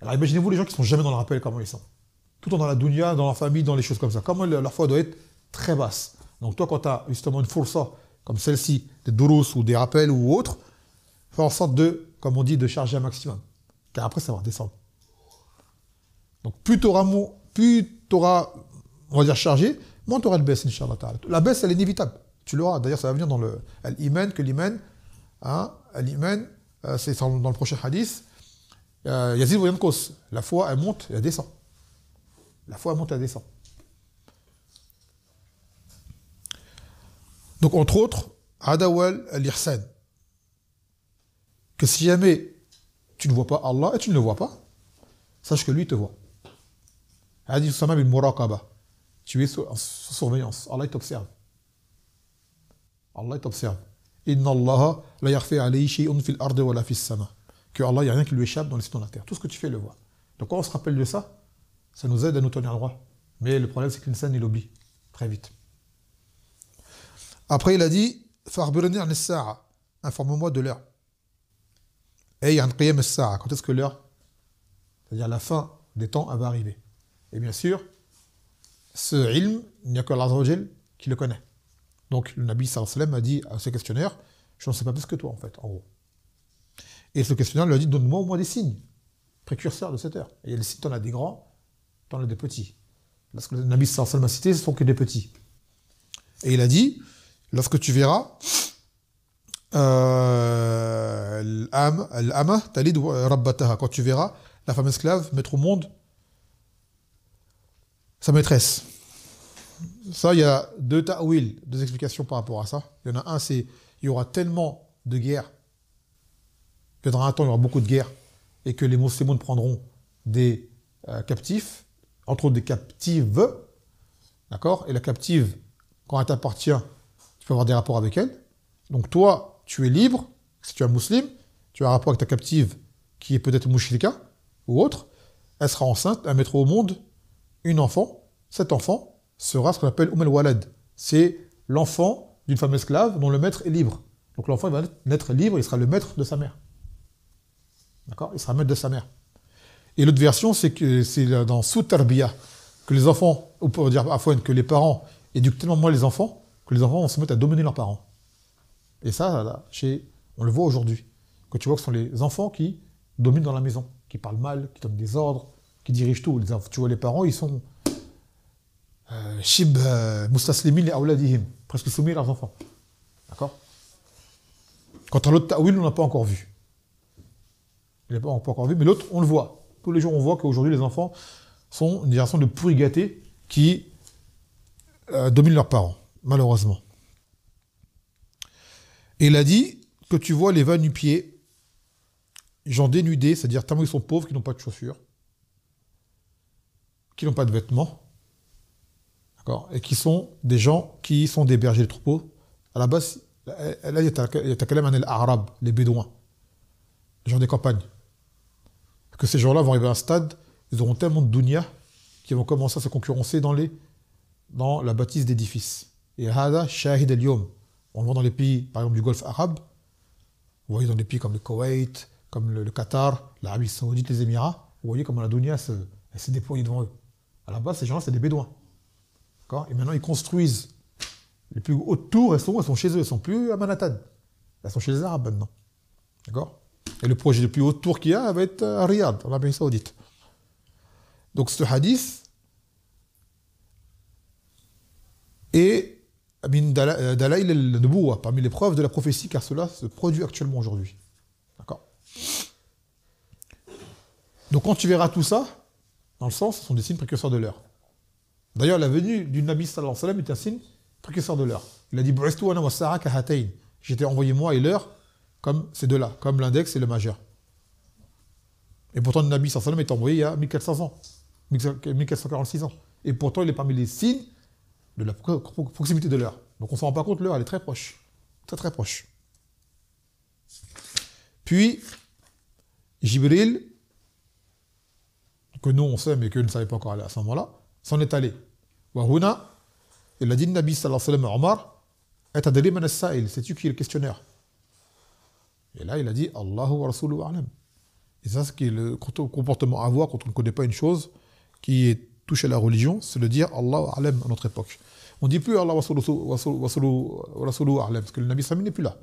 Alors imaginez-vous les gens qui ne sont jamais dans le rappel, comment ils sont. Tout le temps dans la dunya, dans la famille, dans les choses comme ça. Comment leur foi doit être très basse. Donc toi, quand tu as justement une foursa comme celle-ci, des durus ou des rappels ou autres, fais en sorte de, comme on dit, de charger un maximum. Car après, ça va redescendre. Donc plus tu auras, on va dire, chargé, moins tu auras le baisse, Inch'Allah ta'ala. La baisse, elle est inévitable. Tu l'auras. D'ailleurs, ça va venir dans le l'iman, que l'iman, c'est dans le prochain hadith, Yazid wa yankos. La foi, elle monte et elle descend. La foi, elle monte et elle descend. Donc, entre autres, Adawal al-Ihsan. Que si jamais tu ne vois pas Allah et tu ne le vois pas, sache que lui te voit. Hadith Usama bin Muraqaba. Tu es sous surveillance. Allah t'observe. Allah t'observe. Inna Allah la yakhfi alayhi shay'un fil ardi wa la fis sama. Que Allah, il n'y a rien qui lui échappe dans les cieux dans la terre. Tout ce que tu fais, le voit. Donc, quand on se rappelle de ça, ça nous aide à nous tenir droit. Mais le problème, c'est que l'insan, il oublie très vite. Après, il a dit Fa'khbirni an as-sa'a. Informe-moi de l'heure. Et an qiyam as-sa'a. Quand est-ce que l'heure, c'est-à-dire la fin des temps, elle va arriver. Et bien sûr, ce ilm, il n'y a que Allah Azza wa Jal qui le connaît. Donc, le Nabi sallallahu alayhi wa sallam a dit à ce questionnaire, je n'en sais pas plus que toi, en fait, en gros. Et ce questionnaire lui a dit, donne-moi au moins des signes, précurseurs de cette heure. Et il y a des signes, t'en as des grands, t'en as des petits. Parce que le Nabi sallallahu alayhi wa sallam a cité, ce ne sont que des petits. Et il a dit, lorsque tu verras l'ama talid rabbataha, quand tu verras la femme esclave mettre au monde sa maîtresse. Ça, il y a deux ta'wil, deux explications par rapport à ça. Il y en a un, c'est il y aura tellement de guerres que dans un temps, il y aura beaucoup de guerres et que les musulmans prendront des captifs, entre autres des captives, d'accord? Et la captive, quand elle t'appartient, tu peux avoir des rapports avec elle. Donc toi, tu es libre, si tu es un musulman, tu as un rapport avec ta captive qui est peut-être mushrika ou autre, elle sera enceinte, elle mettra au monde une enfant. Cet enfant sera ce qu'on appelle al-Walad. C'est l'enfant d'une femme esclave dont le maître est libre. Donc l'enfant il va naître libre, il sera le maître de sa mère. D'accord? Il sera maître de sa mère. Et l'autre version, c'est que c'est dans Sous-Tarbiya que les enfants, ou pour dire Afouane, que les parents éduquent tellement moins les enfants que les enfants vont se mettre à dominer leurs parents. Et ça, là, on le voit aujourd'hui. Que tu vois que ce sont les enfants qui dominent dans la maison, qui parlent mal, qui donnent des ordres, qui dirigent tout. Tu vois, les parents, ils sont shib mustaslimin li awladihim, presque soumis à leurs enfants. D'accord? Quant à l'autre ta'wil, on n'a pas encore vu. Il n'est pas encore vu, mais l'autre, on le voit. Tous les jours, on voit qu'aujourd'hui, les enfants sont une génération de pourris gâtés qui dominent leurs parents, malheureusement. Et il a dit que tu vois les va nu-pieds, gens dénudés, c'est-à-dire tellement ils sont pauvres, qui n'ont pas de chaussures, qui n'ont pas de vêtements, d'accord, et qui sont des gens qui sont des bergers de troupeaux. À la base, là, il y a l'arabe, les bédouins, les gens des campagnes. Que ces gens-là vont arriver à un stade, ils auront tellement de dunya qu'ils vont commencer à se concurrencer dans la bâtisse d'édifices. Et hada shahid al-yawm. On le voit dans les pays, par exemple, du Golfe arabe. Vous voyez dans des pays comme le Koweït, comme le Qatar, l'Arabie Saoudite, les Émirats. Vous voyez comment la dunya s'est déployée devant eux. À la base, ces gens-là, c'est des bédouins. D'accord? Et maintenant, ils construisent les plus hautes tours. Elles sont chez eux. Elles ne sont plus à Manhattan. Elles sont chez les Arabes maintenant. D'accord? Et le projet le plus haute tour qu'il y a va être à Riyad, en Arabie Saoudite. Donc, ce hadith est Dalaïl al-Nubuwa, parmi les preuves de la prophétie, car cela se produit actuellement aujourd'hui. D'accord? Donc quand tu verras tout ça, dans le sens, ce sont des signes précurseurs de l'heure. D'ailleurs, la venue du Nabi sallallahu alayhi wa sallam est un signe précurseur de l'heure. Il a dit Bu'istu ana wa sa'a ka hatayn. J'étais envoyé moi et l'heure comme ces deux-là, comme l'index et le majeur. Et pourtant, le Nabi sallallahu alayhi wa sallam est envoyé il y a 1400 ans, 1446 ans. Et pourtant, il est parmi les signes de la proximité de l'heure. Donc on ne s'en rend pas compte, l'heure elle est très proche. Très très proche. Puis, Jibril, que nous on sait mais qu'eux ne savaient pas encore aller à ce moment-là, s'en est allé. Wahuna, il a dit Nabi sallallahu alayhi wa sallam à Omar, Etadri man as-sa'il, sais-tu qui est le questionnaire? Et là il a dit Allahu wa rasuluhu a'lam. Et ça, c'est le comportement à avoir quand on ne connaît pas une chose qui est touche à la religion, c'est de dire Allah a'lam à notre époque. On ne dit plus Allah wa rasuluhu a'lam, parce que le Nabi sallam n'est plus là.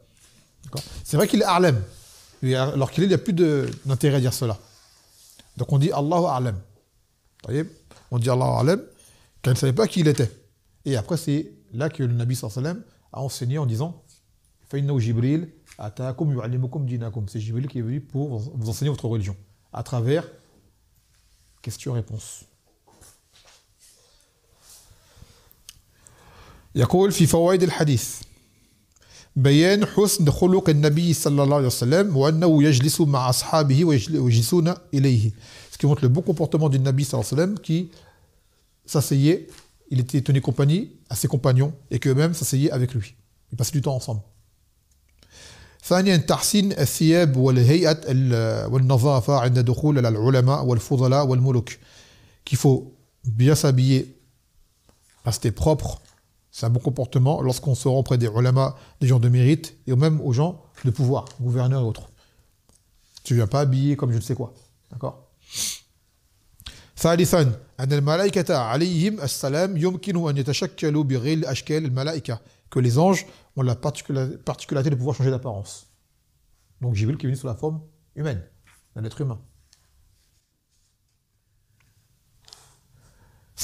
C'est vrai qu'il est a'lam, alors qu'il est, il n'y a plus d'intérêt à dire cela. Donc on dit Allah a'lam. On dit Allah a'lam, car il ne savait pas qui il était. Et après, c'est là que le Nabi sallam a enseigné en disant Fa'innahu Jibril ataakum yu'allimukum dinakum. C'est Jibril qui est venu pour vous enseigner votre religion, à travers question-réponse. يقول في فوائد الحديث بيان حسن خلق النبي صلى الله عليه وسلم وأنه يجلس مع أصحابه ويجلسون إليه. Ce qui montre le bon comportement du Nabi صلى الله عليه وسلم qui s'asseyait, il était tenu compagnie à ses compagnons et qu'eux-mêmes s'asseyaient avec lui. Ils passaient du temps ensemble. ثانيا تحسين الثياب والهيئة والنظافة عند دخول العلماء والفضلاء والملوك. Qu'il faut bien s'habiller, rester propre. C'est un bon comportement lorsqu'on se rend auprès des ulama, des gens de mérite, et même aux gens de pouvoir, gouverneurs et autres. Tu ne viens pas habillé comme je ne sais quoi. D'accord? ثالثا أن الملائكة عليهم السلام يمكن أن يتشكلوا بغير أشكال الملائكة. Que les anges ont la particularité de pouvoir changer d'apparence. Donc Jibril qui est venu sous la forme humaine, d'un être humain.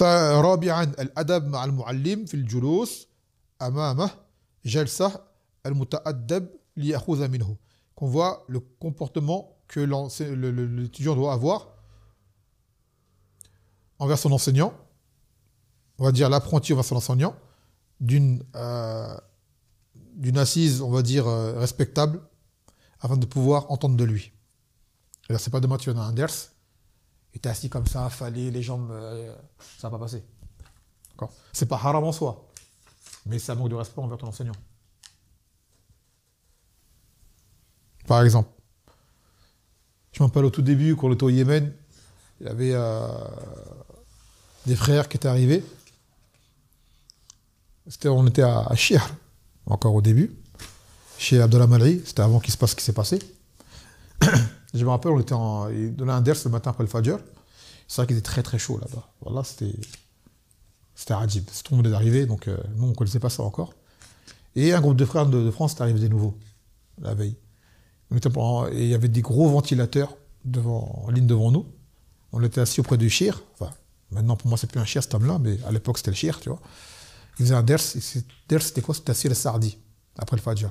رابعا الأدب مع المعلم في الجلوس amamah jalsa al-muta'addab liyakhudha minhu. Qu'on voit le comportement que l'étudiant doit avoir envers son enseignant, on va dire l'apprenti envers son enseignant, d'une assise, on va dire, respectable, afin de pouvoir entendre de lui. Et là, c'est pas demain, tu viens dans un ders, et tu es assis comme ça, affalé, les jambes, ça va pas passer. D'accord ? C'est pas haram en soi, mais ça manque de respect envers ton enseignant. Par exemple, je m'appelle au tout début, quand on était au Yémen, il y avait des frères qui étaient arrivés. On était à Chihr, encore au début, chez Abdallah Malri, c'était avant qu'il se passe ce qui s'est passé. Je me rappelle, il donnait un ders le matin après le Fajr. C'est vrai qu'il était très très chaud là-bas. Voilà, c'était rajib. Tout le monde est arrivé, donc nous on ne connaissait pas ça encore. Et un groupe de frères de France est arrivé des nouveaux, la veille. Et il y avait des gros ventilateurs en ligne devant nous. On était assis auprès du Chihr. Enfin, maintenant pour moi c'est plus un Chihr cet homme-là, mais à l'époque c'était le Chihr, tu vois. Il faisait un ders, et ce ders c'était quoi? C'était assis la Sardi, après le Fajr.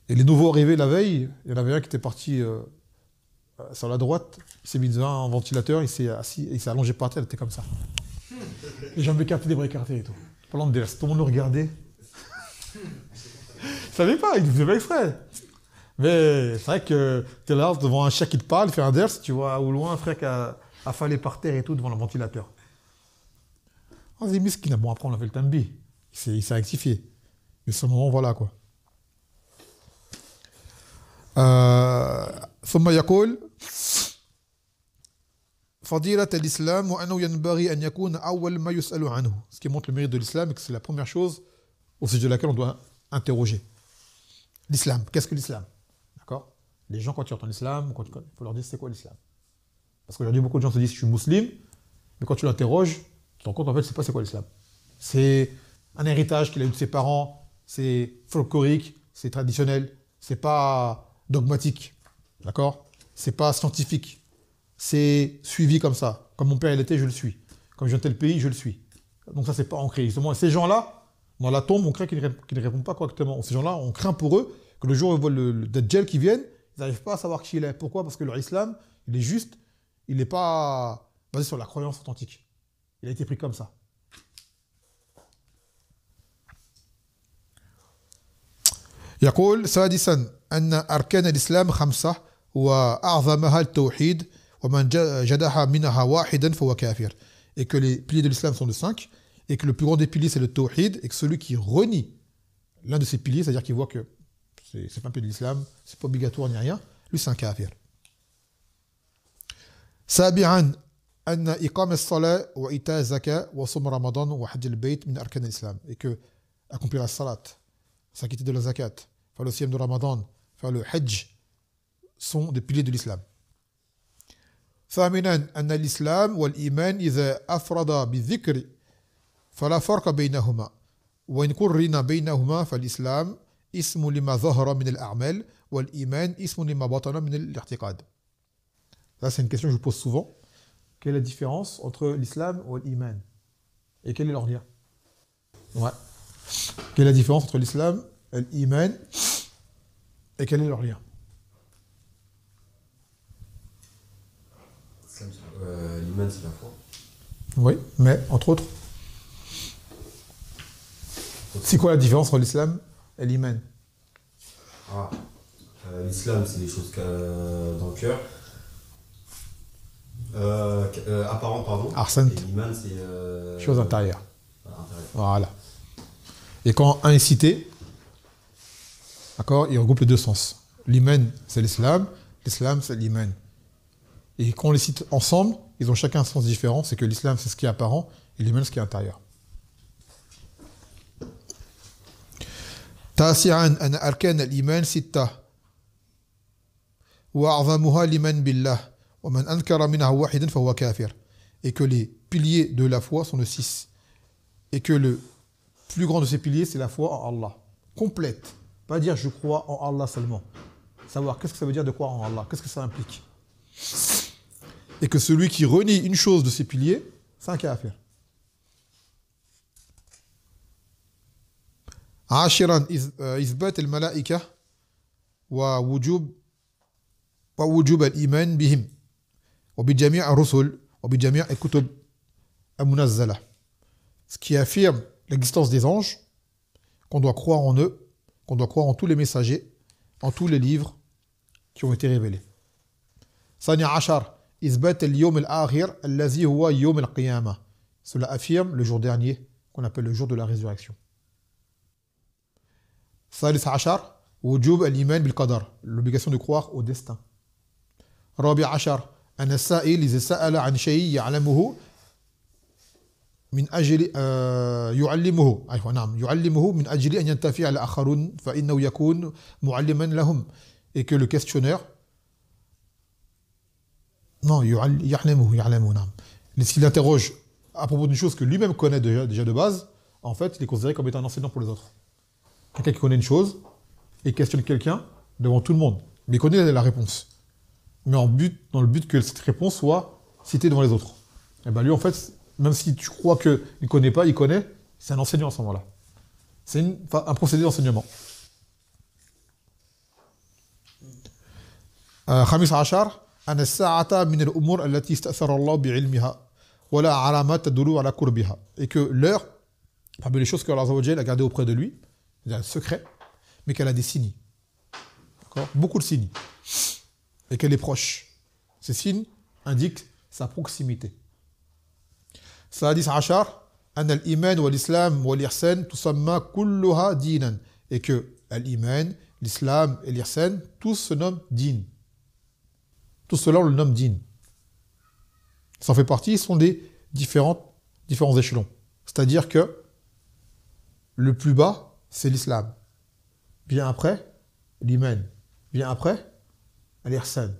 Et les nouveaux arrivés la veille, il y en avait un qui était parti sur la droite, il s'est mis devant un ventilateur, il s'est assis, il s'est allongé par terre, il était comme ça. Les jambes écartées, les bras écartés et tout. Pendant le ders, tout le monde le regardait. Il savait pas, il faisait pas exprès. Mais c'est vrai que tu es là devant un chien qui te parle, il fait un ders, tu vois au loin un frère qui a affalé par terre et tout devant le ventilateur. On s'est dit, miskin, bon après on a fait le tambi, il s'est rectifié. Mais ce moment, voilà quoi. ثم يقول فضيلة الإسلام وأنه ينبغي أن يكون أول ما يسأل عنه. Ce qui montre le mérite de l'islam et que c'est la première chose au sujet de laquelle on doit interroger. L'islam, qu'est-ce que l'islam? D'accord? Les gens, quand ils entendent l'islam, il faut leur dire c'est quoi l'islam. Parce qu'aujourd'hui, beaucoup de gens se disent je suis musulman, mais quand tu l'interroges, tu te rends compte en fait, c'est quoi l'islam. C'est un héritage qu'il a eu de ses parents, c'est folklorique, c'est traditionnel, c'est pas dogmatique, d'accord? C'est pas scientifique, c'est suivi comme ça. Comme mon père il était, je le suis. Comme je viens de tel pays, je le suis. Donc ça, c'est pas ancré. Justement, ces gens-là, dans la tombe, on craint qu'ils ne répondent pas correctement. Ces gens-là, on craint pour eux que le jour où ils voient le Dajjal qui vienne, ils n'arrivent pas à savoir qui il est. Pourquoi? Parce que leur islam, il est juste, il n'est pas basé sur la croyance authentique. Il a été pris comme ça. يقول سادسا أن أركان الإسلام 5 وأعظمها التوحيد ومن جدح منها واحدا فهو كافر. Et que les piliers de l'islam sont de 5 et que le plus grand des piliers c'est le tawhid et que celui qui renie l'un de ces piliers, c'est-à-dire qu'il voit que c'est pas un pilier de l'islam, c'est pas obligatoire ni rien, lui c'est un kafir. سابعا أن إقام الصلاة وإيتاء الزكاة وصوم رمضان وحج البيت من أركان الإسلام. Et que accomplir la salat, s'acquitter de la zakat, faire le siyam de Ramadan, faire le hajj sont des piliers de l'islam. ثامنا أن الإسلام والإيمان إذا أفرد بالذكر فلا فرق بينهما وإن قرن بينهما فالإسلام اسم لما ظهر من الأعمال والإيمان اسم لما بطن من الاعتقاد. Ça c'est une question que je pose souvent. Quelle est la différence entre l'islam et l'iman? Et quel est leur lien? Ouais. Quelle est la différence entre l'islam et l'iman? Et quel est leur lien? L'iman, c'est la foi. Oui, mais entre autres. C'est quoi la différence entre l'islam et l'iman? L'islam, c'est des choses dans le cœur. Apparentes, pardon. Ahsant. Et l'iman, c'est... Chose intérieure. Intérieure. Voilà. Et quand un est cité, d'accord, il regroupe les deux sens. L'iman, c'est l'islam c'est l'iman. Et quand on les cite ensemble, ils ont chacun un sens différent. C'est que l'islam, c'est ce qui est apparent, et l'iman, ce qui est intérieur. تاسعا أن أركان الإيمان 6 وأعظمها الإيمان بالله ومن أنكر منها واحدا فهو كافر. Et que les piliers de la foi sont de 6. Et que le plus grand de ces piliers, c'est la foi en Allah. Complète. Pas dire je crois en Allah seulement. Savoir qu'est-ce que ça veut dire de croire en Allah, qu'est-ce que ça implique. Et que celui qui renie une chose de ces piliers, c'est un kafir. عاشرا إثبات الملائكة ووجوب الإيمان بهم وبجميع الرسل وبجميع الكتب المنزلة. Ce qui affirme l'existence des anges, qu'on doit croire en eux, qu'on doit croire en tous les messagers, en tous les livres qui ont été révélés. ثاني عشر إثبات اليوم الآخر الذي هو يوم القيامة. Cela affirme le jour dernier qu'on appelle le jour de la résurrection. ثالث عشر وجوب الإيمان بالقدر, l'obligation de croire au destin. رابع عشر أن السائل إذا سأل عن شيء يعلمه من أجل يعلمه يعلمه من أجل أن ينتفع الآخرون فإنه يكون معلما لهم, et que le questionnaire s'il interroge à propos d'une chose que lui-même connaît déjà de base, en fait il est considéré comme étant un enseignant pour les autres. Quelqu'un qui connaît une chose et questionne quelqu'un devant tout le monde, mais il connaît la réponse, mais dans le but que cette réponse soit citée devant les autres. Et bien lui en fait, même si tu crois qu'il ne connaît pas, il connaît, c'est un enseignant à ce moment-là. C'est un procédé d'enseignement. خامس عشر أن الساعة من الأمور التي استأثر الله بعلمها ولا علامات تدل على قربها, et que l'heure, parmi les choses que Allah Azza wa Jalla a gardées auprès de lui, c'est un secret, mais qu'elle a des signes. D'accord ? Beaucoup de signes. Et qu'elle est proche. Ces signes indiquent sa proximité. السادس عشر أن الإيمان والإسلام والإحسان تسمى كلها دينا, et que l'iman, l'islam et l'ihsan, tous se nomment din. Tout cela on le nomme din. Ça en fait partie, ils sont des différents échelons. C'est-à-dire que le plus bas, c'est l'islam. Bien après, l'iman. Bien après, l'ihsan.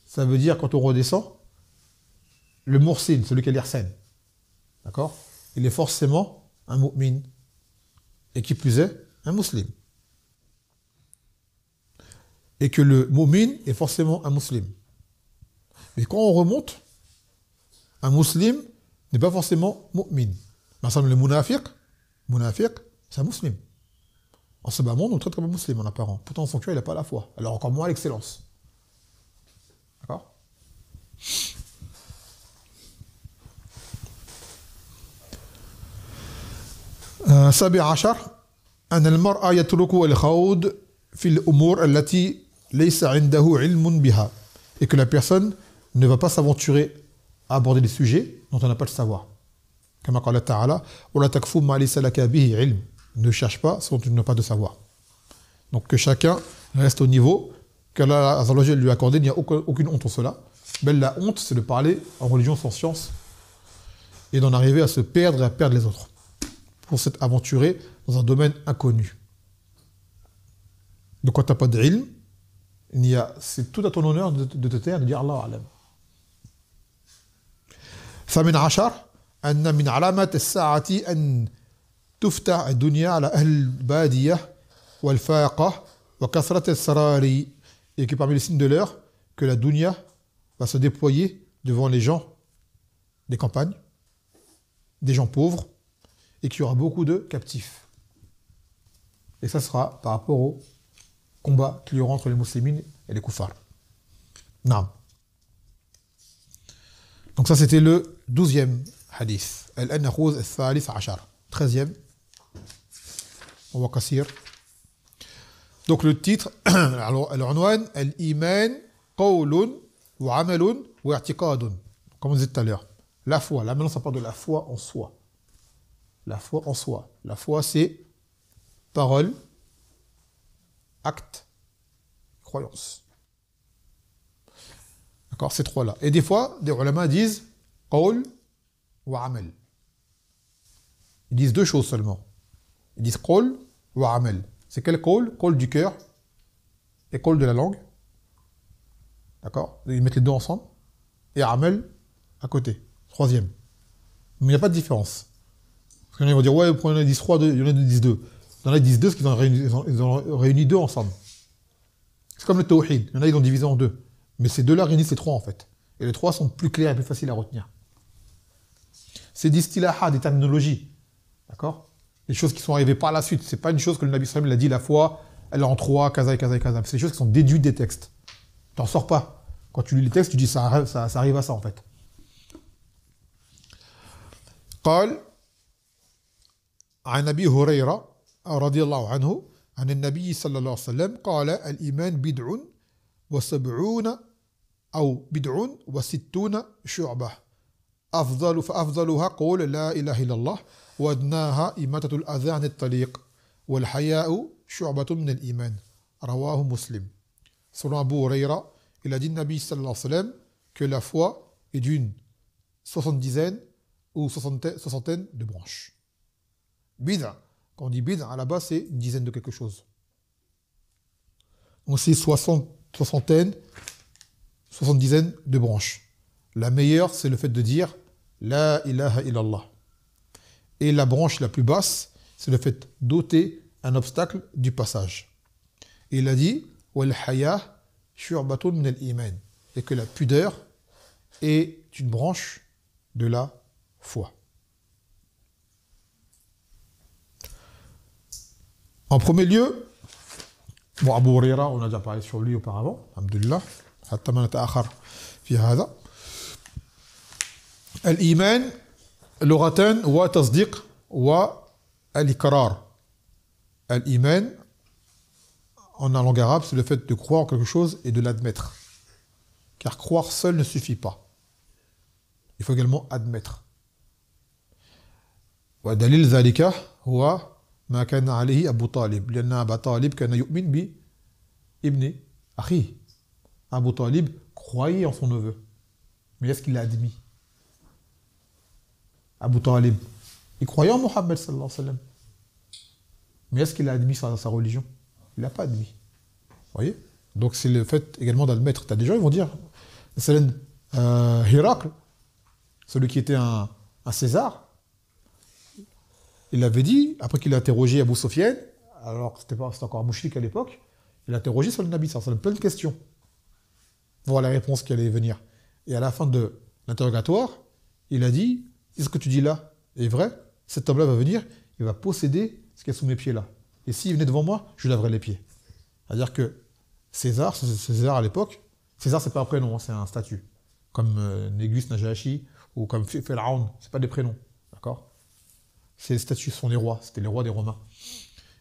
Ça veut dire, quand on redescend, le mursin, celui qui a l'ihsan. D'accord ? Il est forcément un mu'min. Et qui plus est, un musulman. Et que le mu'min est forcément un musulman. Mais quand on remonte, un musulman n'est pas forcément mu'min. Par exemple, le munafiq, c'est un musulman. En ce bas monde, on le traite comme un musulman en apparent. Pourtant, son cœur, il n'a pas la foi. Alors encore moins l'excellence. D'accord ? سابع عشر أن المرء يترك الخوض في الأمور التي ليس عنده علم بها, et que la personne ne va pas s'aventurer à aborder des sujets dont on n'a pas le savoir. كما قال تعالى ولا تكف ما ليس لك به علم, ne cherche pas ce dont tu n'as pas de savoir. Donc que chacun reste au niveau qu'Allah Azza wa Jalla lui a accordé, il n'y a aucune honte en cela. Mais la honte, c'est de parler en religion sans science et d'en arriver à se perdre et à perdre les autres, pour s'être aventuré dans un domaine inconnu. De quoi tu n'as pas d'ilm, c'est tout à ton honneur de te taire, de dire Allah alam. ثامن عشر أن من علامات الساعة أن تفتح الدنيا على أهل البادية والفاقة وكثرة السرار, et que parmi les signes de l'heure, que la dunya va se déployer devant les gens des campagnes, des gens pauvres, et qu'il y aura beaucoup de captifs. Et ça sera par rapport au combat qu'il y aura entre les musulmans et les kuffars. Naam. Donc ça c'était le 12e hadith. Al-Nakhuz al-Thalith Ashar. 13e. On va kassir. Donc le titre, alors al-Unwan, al-Iman, qawlun, wa amalun, wa i'tiqadun. Comme on disait tout à l'heure. La foi. Là maintenant ça parle de la foi en soi. La foi en soi. La foi, c'est parole, acte, croyance. D'accord, ces trois-là. Et des fois, des ulama disent qawl wa amal. Ils disent deux choses seulement. Ils disent qawl wa amal. C'est quel qawl? Qawl du cœur et qawl de la langue. D'accord? Ils mettent les deux ensemble. Et amal à côté. Troisième. Mais il n'y a pas de différence. Parce qu'il y en a qui vont dire, ouais, il y en a qui disent 3, il y en a qui disent 2. Il y en a qui disent 2 parce qu'ils ont réuni 2 ensemble. C'est comme le tawhid. Il y en a qui ont divisé en 2. Mais ces 2-là réunissent les 3 en fait. Et les 3 sont plus clairs et plus faciles à retenir. C'est des istilaha, des terminologies. D'accord? Les choses qui sont arrivées par la suite. C'est pas une chose que le Nabi sallam il a dit la foi, elle est en trois, kaza et kaza et kaza. C'est des choses qui sont déduites des textes. Tu n'en sors pas. Quand tu lis les textes, tu dis ça arrive à ça en fait. قال عن أبي هريرة رضي الله عنه عن النبي صلى الله عليه وسلم قال الإيمان بدع وسبعون أو بدع وستون شعبة فأفضلها قول لا إله إلا الله وأدناها إماتة الأذى عن الطريق والحياء شعبة من الإيمان رواه مسلم. Selon Abu Huraira, il a dit Nabi sallallahu alayhi wa sallam que la foi est d'une soixante-dizaine ou soixantaine de branches. Bid'a, quand on dit bid'a, à la base c'est une dizaine de quelque chose. Donc c'est soixantaine, soixante-dizaine de branches. La meilleure, c'est le fait de dire La ilaha illallah. Et la branche la plus basse, c'est le fait d'ôter un obstacle du passage. Et il a dit Wal haya shu'batun min al-iman. Et que la pudeur est une branche de la foi. En premier lieu, bon, Abu Huraira, on a déjà parlé sur lui auparavant, alhamdulillah, hatta ma nata'akhar fi hadha. Al-iman, lughatan wa tasdiq wa al-iqrar. Al-iman, en langue arabe, c'est le fait de croire en quelque chose et de l'admettre. Car croire seul ne suffit pas. Il faut également admettre. Wa dalil dhalika huwa ما كان عليه أبو طالب لأن أبا طالب كان يؤمن بابن أخيه. Abu Talib croyait en son neveu. Mais est-ce qu'il l'a admis? Abu Talib, il croyait en Mohammed sallallahu alayhi wa sallam. Mais est-ce qu'il a admis sa religion? Il ne l'a pas admis. Vous voyez? Donc c'est le fait également d'admettre. Tu as des gens qui vont dire, Héracle, celui qui était un César, il avait dit, après qu'il a interrogé Abu Sufyan, alors que c'était encore un mouchrik à l'époque, il a interrogé sur le Nabi, ça plein de questions. Voilà la réponse qui allait venir. Et à la fin de l'interrogatoire, il a dit, est-ce que tu dis là est vrai? Cet homme-là va venir, il va posséder ce qu'il y a sous mes pieds là. Et s'il venait devant moi, je lui laverai les pieds. C'est-à-dire que César à l'époque, César c'est pas un prénom, c'est un statut. Comme Négus Najashi ou comme Pharaon, c'est pas des prénoms. D'accord? Ces statuts sont les rois, c'était les rois des Romains.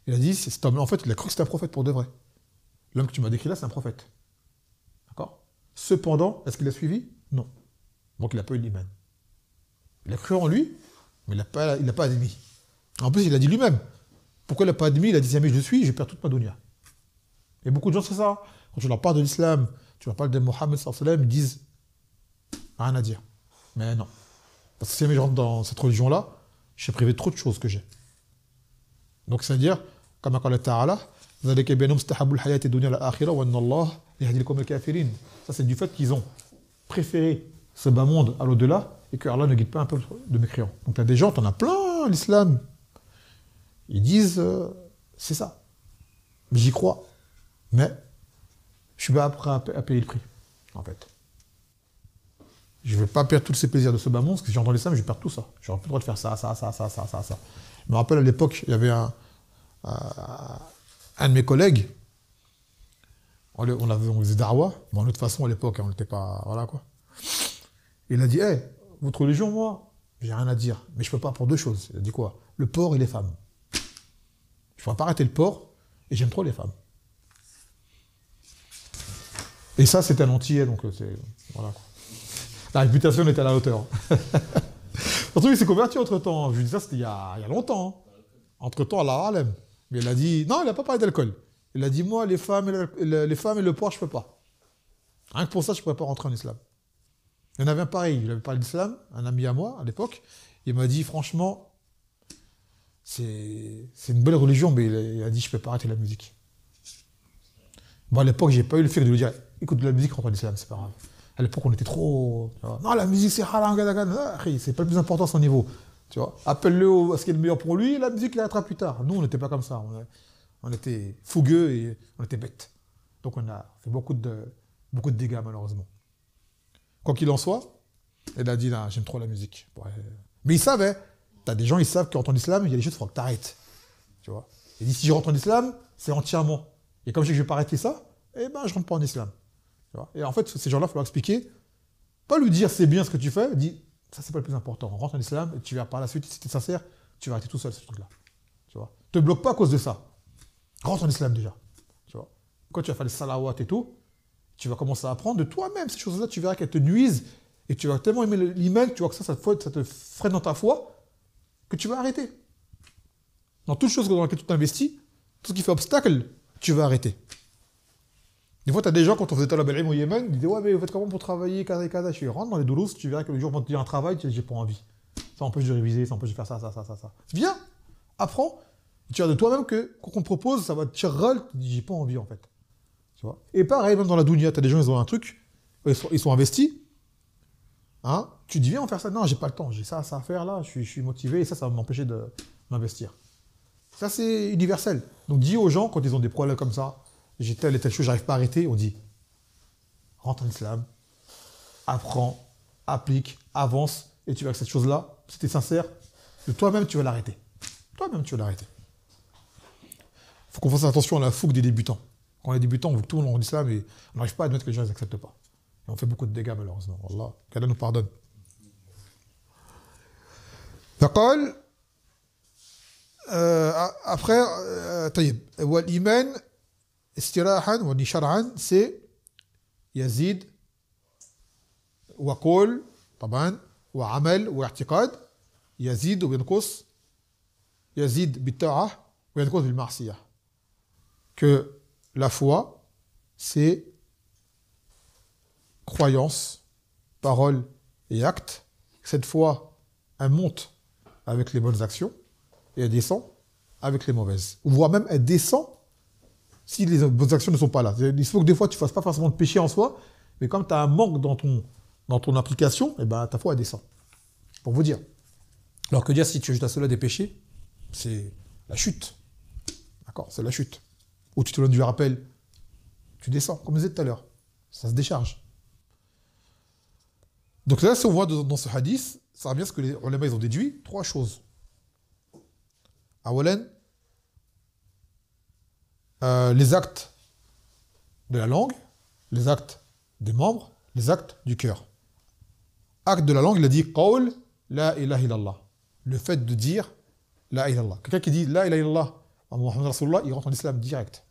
Il a dit, cet homme-là, en fait, il a cru que c'était un prophète pour de vrai. L'homme que tu m'as décrit là, c'est un prophète. D'accord? Cependant, est-ce qu'il a suivi? Non. Donc il n'a pas eu l'iman. Il a cru en lui, mais il n'a pas admis. En plus, il a dit lui-même. Pourquoi il n'a pas admis? Il a dit, si jamais je le suis, je perds toute ma dunya. Il y a beaucoup de gens, c'est ça. Quand tu leur parles de l'islam, tu leur parles de Mohammed sallallahu alayhi wa sallam, ils disent, rien à dire. Mais non. Parce que si jamais je rentre dans cette religion-là, je suis privé de trop de choses que j'ai. Donc, c'est-à-dire, comme Allah Ta'ala, ça, c'est du fait qu'ils ont préféré ce bas monde à l'au-delà et que Allah ne guide pas un peuple de mécréants. Donc, il y a des gens, t'en as plein, l'islam. Ils disent, c'est ça. J'y crois. Mais, je suis pas prêt à payer le prix, en fait. Je ne vais pas perdre tous ces plaisirs de ce bas monde, parce que si j'entends l'islam, je vais perdre tout ça. Je n'aurai plus le droit de faire ça. Je me rappelle à l'époque, il y avait un de mes collègues, on faisait darwa, mais de toute façon à l'époque, on n'était pas. Voilà quoi. Il a dit, hey, votre religion, moi, j'ai rien à dire, mais je ne peux pas pour deux choses. Il a dit quoi? Le porc et les femmes. Je ne pourrais pas arrêter le porc, et j'aime trop les femmes. Et ça, c'était un antillais, donc c'est. Voilà quoi. La réputation était à la hauteur. Surtout, il s'est converti entre-temps. Je lui dis ça, c'était il y a longtemps. Entre-temps, à la Harlem. Mais il a dit... Non, il n'a pas parlé d'alcool. Il a dit, moi, les femmes et le porc, je ne peux pas. Rien que pour ça, je ne pourrais pas rentrer en islam. Il y en avait un pareil. Il avait parlé d'islam, un ami à moi, à l'époque. Il m'a dit, franchement, c'est une belle religion, mais il a dit, je ne peux pas arrêter la musique. Bon, à l'époque, je n'ai pas eu le fait de lui dire, écoute de la musique, rentre en islam, c'est pas grave. À l'époque, on était trop... Non, la musique, c'est haram, c'est pas le plus important à son niveau. Tu vois, appelle-le à ce qui est le meilleur pour lui, la musique, il l'arrêtera plus tard. Nous, on n'était pas comme ça. On était fougueux et on était bêtes. Donc, on a fait beaucoup de dégâts, malheureusement. Quoi qu'il en soit, il a dit, j'aime trop la musique. Ouais. Mais il savait. T'as des gens, ils savent qu'en rentrant en islam, il y a des choses qu'il faut que tu arrêtes. Tu vois. Il dit, si je rentre en islam, c'est entièrement. Et comme je sais que je ne vais pas arrêter ça, eh ben, je rentre pas en islam. Tu vois. Et en fait, ces gens-là, il faut leur expliquer, pas lui dire c'est bien ce que tu fais, dis, ça c'est pas le plus important. On rentre en islam et tu verras par la suite, si tu es sincère, tu vas arrêter tout seul ce truc-là. Tu vois. Te bloque pas à cause de ça. Rentre en islam déjà. Tu vois. Quand tu vas faire les salawats et tout, tu vas commencer à apprendre de toi-même ces choses-là, tu verras qu'elles te nuisent et tu vas tellement aimer l'iman, tu vois que ça te freine dans ta foi, que tu vas arrêter. Dans toute chose dans laquelle tu t'investis, tout ce qui fait obstacle, tu vas arrêter. Des fois, tu as des gens, quand on faisait Talab al-Ilm au Yémen, ils disaient, ouais, mais vous faites comment pour travailler, kaza et kaza. Je suis rentre dans les doulous, tu verras que le jour où tu dis un travail, tu dis, j'ai pas envie. Ça empêche de réviser, ça empêche de faire ça. Viens, apprends. Tu vois de toi-même que, quand on te propose, ça va te tirer, tu dis, j'ai pas envie en fait. Tu vois. Et pareil, même dans la dunya, tu as des gens, ils ont un truc, ils sont investis. Hein, tu dis, viens, on va faire ça. Non, j'ai pas le temps, j'ai ça à faire là, je suis motivé et ça va m'empêcher de m'investir. Ça, c'est universel. Donc, dis aux gens, quand ils ont des problèmes comme ça, j'ai telle et telle chose, j'arrive pas à arrêter, on dit, rentre en islam, apprends, applique, avance, et tu verras que cette chose-là, si tu es sincère, de toi-même, tu vas l'arrêter. Toi-même, tu vas l'arrêter. Il faut qu'on fasse attention à la fougue des débutants. Quand on est débutant, on veut que tout le monde en islam et on n'arrive pas à admettre que les gens ne acceptent pas. Et on fait beaucoup de dégâts, malheureusement. Wallah, qu'Allah nous pardonne. فقال après طيب والإيمان استراحا ونشرعا c'est يزيد وقول طبعا وعمل واعتقاد يزيد وينقص يزيد بالطاعة وينقص بالمعصية que la foi c'est croyance, parole et acte. Cette foi elle monte avec les bonnes actions et elle descend avec les mauvaises. Ou voire même elle descend si les bonnes actions ne sont pas là. Il faut que des fois tu ne fasses pas forcément de péché en soi, mais comme tu as un manque dans ton application, eh ben, ta foi elle descend. Pour vous dire. Alors que dire si tu ajoutes à cela des péchés, c'est la chute. D'accord, c'est la chute. Ou tu te donnes du rappel, tu descends, comme je disais tout à l'heure. Ça se décharge. Donc là, si on voit dans ce hadith, ça revient à ce que les ulama ils ont déduit, 3 choses. Awalan, les actes de la langue, les actes des membres, les actes du cœur. Acte de la langue, il a dit qawl la ilaha illallah. Le fait de dire la ilaha illallah. Quelqu'un qui dit la ilaha illallah à Muhammad Rasulullah, il rentre en islam direct.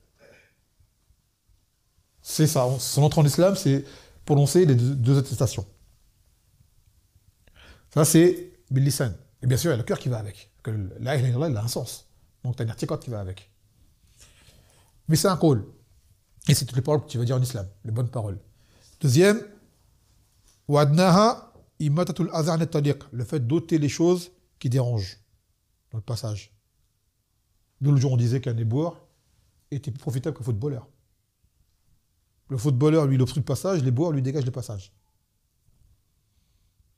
C'est ça, son entrée en islam, c'est prononcer les deux attestations. Ça, c'est bil lisan. Et bien sûr, il y a le cœur qui va avec. Que la ilaha illallah, il a un sens. Donc, tu as une article qui va avec. Mais c'est un qawl. Et c'est toutes les paroles que tu vas dire en islam, les bonnes paroles. Deuxième, wa'adnaha imatatul azar net taliq, le fait d'ôter les choses qui dérangent dans le passage. D'où le jour on disait qu'un éboueur était plus profitable qu'un footballeur. Le footballeur, lui, il obstrue le passage, l'éboueur lui dégage le passage.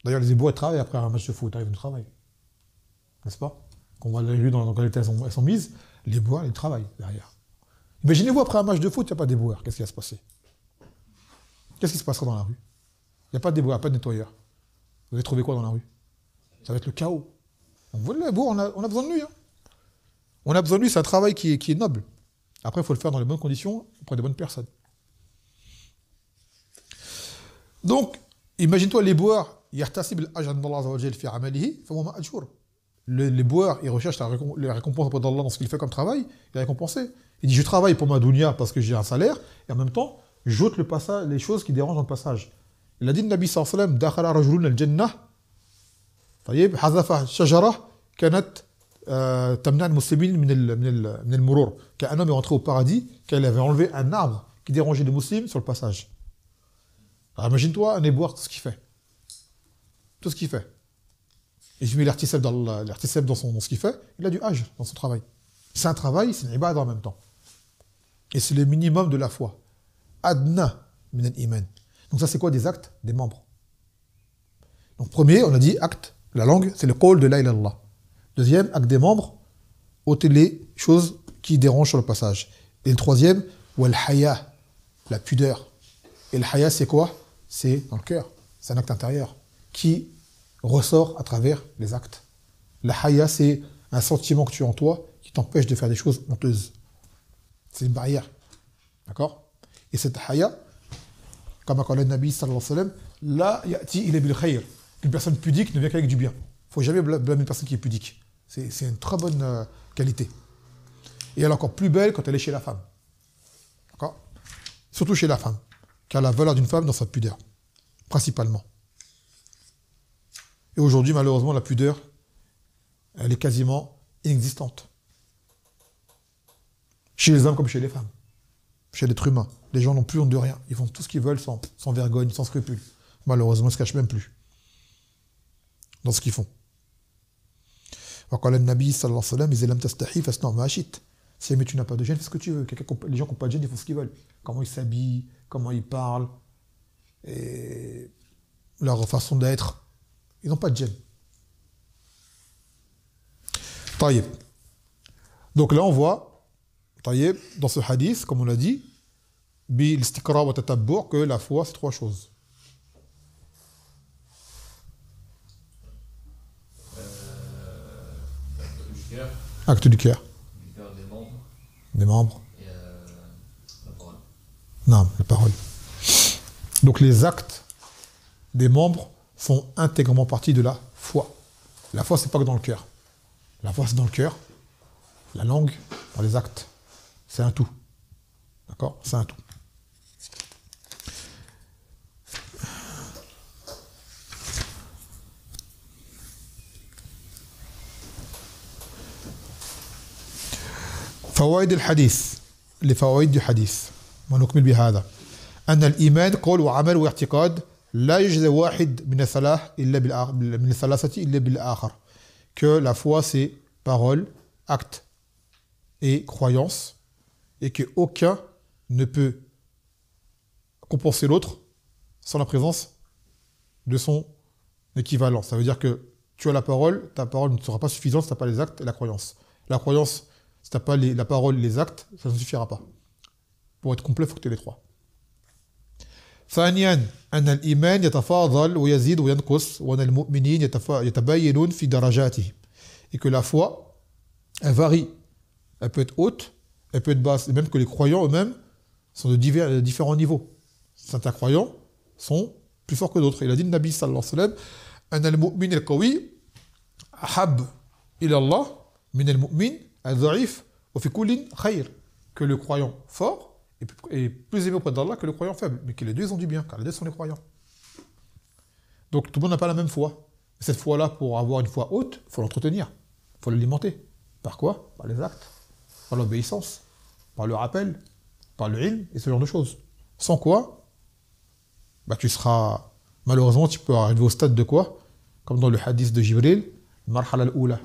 D'ailleurs, les éboueurs travaillent après un match de foot, ils arrivent du travail. N'est-ce pas? Quand on voit les rues dans lesquelles elles sont mises, les éboueurs, ils travaillent derrière. Imaginez-vous après un match de foot, il n'y a pas d'éboueur. Qu'est-ce qui va se passer? Qu'est-ce qui se passera dans la rue? Il n'y a pas d'éboueur, pas de nettoyeur. Vous allez trouver quoi dans la rue? Ça va être le chaos. On voit le éboueur, on a besoin de lui. Hein. On a besoin de lui, c'est un travail qui est noble. Après, il faut le faire dans les bonnes conditions, auprès des bonnes personnes. Donc, imagine-toi l'éboueur, les boueurs, ils recherchent la récompense auprès d'Allah dans ce qu'il fait comme travail, il est récompensé. Il dit, je travaille pour ma dunya parce que j'ai un salaire, et en même temps, j'ôte le passage, les choses qui dérangent dans le passage. Il a dit, le Nabi sallallahu alayhi wa sallam, dakhala rajulun al-jannah, طيب حذف شجرة كانت تمنع المسلمين من المرور. Qu'un homme est rentré au paradis, qu'elle avait enlevé un arbre qui dérangeait les musulmans sur le passage. Alors imagine-toi un éboueur, tout ce qu'il fait. Tout ce qu'il fait. Et je mets l'article dans ce qu'il fait, il a du hajj dans son travail. C'est un travail, c'est une ibad en même temps. Et c'est le minimum de la foi. Adna min al-iman. Donc ça c'est quoi des actes? Des membres. Donc premier, on a dit acte, la langue, c'est le qawl de la ilaha illallah. Deuxième, acte des membres, ôter les choses qui dérangent sur le passage. Et le troisième, wal haya, la pudeur. Et le haya c'est quoi? C'est dans le cœur. C'est un acte intérieur qui ressort à travers les actes. La haya, c'est un sentiment que tu as en toi qui t'empêche de faire des choses honteuses. C'est une barrière. D'accord? Et cette haya, comme a dit le Nabi sallallahu alayhi wa sallam, la ya'ti ila bil khayr. Une personne pudique ne vient qu'avec du bien. Il ne faut jamais blâmer une personne qui est pudique. C'est une très bonne qualité. Et elle est encore plus belle quand elle est chez la femme. D'accord? Surtout chez la femme. Car la valeur d'une femme dans sa pudeur. Principalement. Et aujourd'hui, malheureusement, la pudeur, elle est quasiment inexistante. Chez les hommes comme chez les femmes. Chez l'être humain. Les gens n'ont plus honte de rien. Ils font tout ce qu'ils veulent sans vergogne, sans scrupule. Malheureusement, ils ne se cachent même plus dans ce qu'ils font. وقال النبي صلى الله عليه وسلم إذا لم تستحي فاصنع ما شئت. Si jamais tu n'as pas de gêne, fais ce que tu veux. Les gens qui n'ont pas de gêne, ils font ce qu'ils veulent. Comment ils s'habillent, comment ils parlent, et leur façon d'être. Ils n'ont pas de gêne. Taïeb. Donc là, on voit, taïeb, dans ce hadith, comme on l'a dit, bil istiqra wa tatabbu', que la foi, c'est trois choses. Acte du cœur. Du cœur des membres. Des membres. Et la parole. Non, la parole. Donc les actes des membres font intégralement partie de la foi. La foi, c'est pas que dans le cœur. La foi, c'est dans le cœur, la langue, dans les actes. C'est un tout. D'accord? C'est un tout. فوائد الحديث لفوائد الحديث ونكمل بهذا أن الإيمان قول وعمل واعتقاد لا يجزي واحد من الثلاث إلا من الثلاثة إلا بالآخر que la foi c'est parole, acte et croyance et que aucun ne peut compenser l'autre sans la présence de son équivalent. Ça veut dire que tu as la parole, ta parole ne sera pas suffisante si tu n'as pas les actes et la croyance. La croyance, si tu n'as pas la parole, les actes, ça ne suffira pas. Pour être complet, il faut que tu aies les trois. ثانيا أن الإيمان يتفاضل ويزيد وينقص وأن المؤمنين يتباينون في درجاتهم. Et que la foi, elle varie. Elle peut être haute, elle peut être basse. Et même que les croyants eux-mêmes sont de différents niveaux. Certains croyants sont plus forts que d'autres. Il a dit le Nabi sallallahu alayhi wa sallam أن المؤمن القوي أحب إلى الله من المؤمن الضعيف وفي كل خير. Que le croyant fort est plus aimé auprès d'Allah que le croyant faible. Mais que les deux ont du bien, car les deux sont les croyants. Donc tout le monde n'a pas la même foi. Cette foi-là, pour avoir une foi haute, il faut l'entretenir. Il faut l'alimenter. Par quoi? Par les actes, par l'obéissance, par le rappel, par le ilm et ce genre de choses. Sans quoi, tu seras... Malheureusement, tu peux arriver au stade de quoi? Comme dans le hadith de Jibril, marhala al-oula.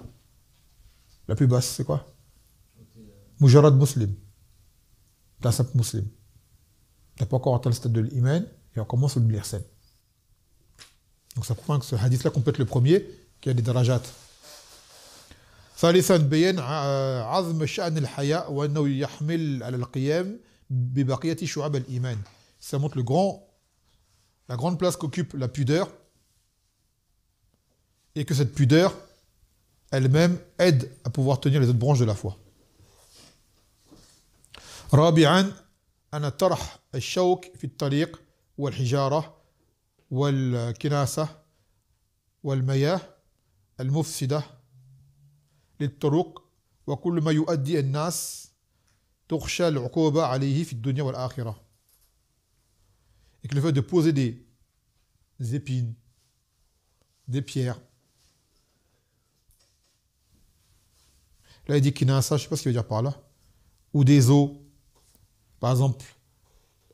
La plus basse, c'est quoi? Mujarrad muslim. D'un simple musulman. Tu n'as pas encore atteint le stade de l'iman et on commence au l'ihsan. Donc ça prouve que ce hadith-là complète le premier, qui a des darajat. ثالثا بيان عظم شأن الحياء وأنه يحمل على القيام ببقية شعب الإيمان. Ça montre la grande place qu'occupe la pudeur et que cette pudeur elle-même aide à pouvoir tenir les autres branches de la foi. رابعا أن طرح الشوك في الطريق والحجارة والكناسة والمياه المفسدة للطرق وكل ما يؤدي الناس تخشى العقوبة عليه في الدنيا والآخرة. Et que le fait de poser des épines, des pierres. Là il dit kinasa, je ne sais pas ce qu'il veut dire par là, ou des eaux. Par exemple,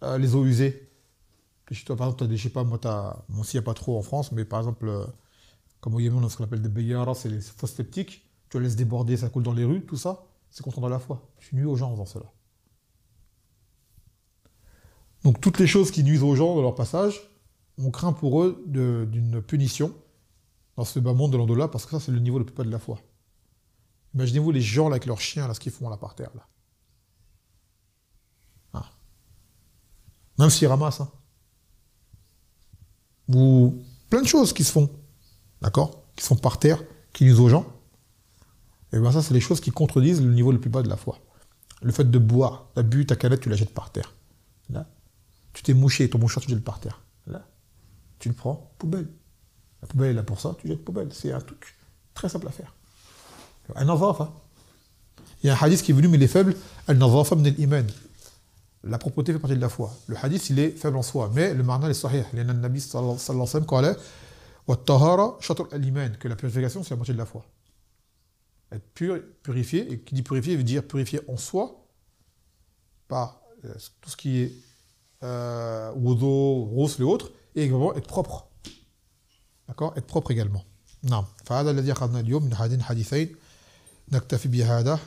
les eaux usées. Chez toi, par exemple, tu as des, je sais pas, moi, bon, s'il n'y a pas trop en France, mais par exemple, comme au Yémen, on a ce qu'on appelle des bayara, c'est les fosses sceptiques. Tu les laisses déborder, ça coule dans les rues, tout ça, c'est contre dans la foi. Tu nuis aux gens en faisant cela. Donc, toutes les choses qui nuisent aux gens dans leur passage, on craint pour eux d'une punition dans ce bas monde de l'au-delà, parce que ça, c'est le niveau le plus bas de la foi. Imaginez-vous les gens là, avec leurs chiens, là, ce qu'ils font là par terre, là. Même s'ils ramassent. Hein. Ou plein de choses qui se font. D'accord? Qui sont par terre, qui nuisent aux gens. Et bien ça, c'est les choses qui contredisent le niveau le plus bas de la foi. Le fait de boire, tu as bu ta canette, tu la jettes par terre. Là, tu t'es mouché, ton mouchoir, tu jettes par terre. Là, tu le prends, poubelle. La poubelle est là pour ça, tu jettes poubelle. C'est un truc très simple à faire. Un nazafa. Il y a un hadith qui est venu, mais il est faible. Al-nazafa min al-iman. La propreté fait partie de la foi. Le hadith, il est faible en soi, mais le marna est sahih. Il y a un nabi sallallahu alayhi wa sallam qui a dit wa-tahara shatr al-iman, que la purification, c'est la moitié de la foi. Être purifié, et qui dit purifié veut dire purifier en soi par tout ce qui est wudu, ghusl et autres, et également être propre. D'accord? Être propre également. نعم فهذا الذي أخذنا اليوم من هذين الحديثين نكتفي بهذا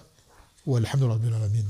والحمد لله رب العالمين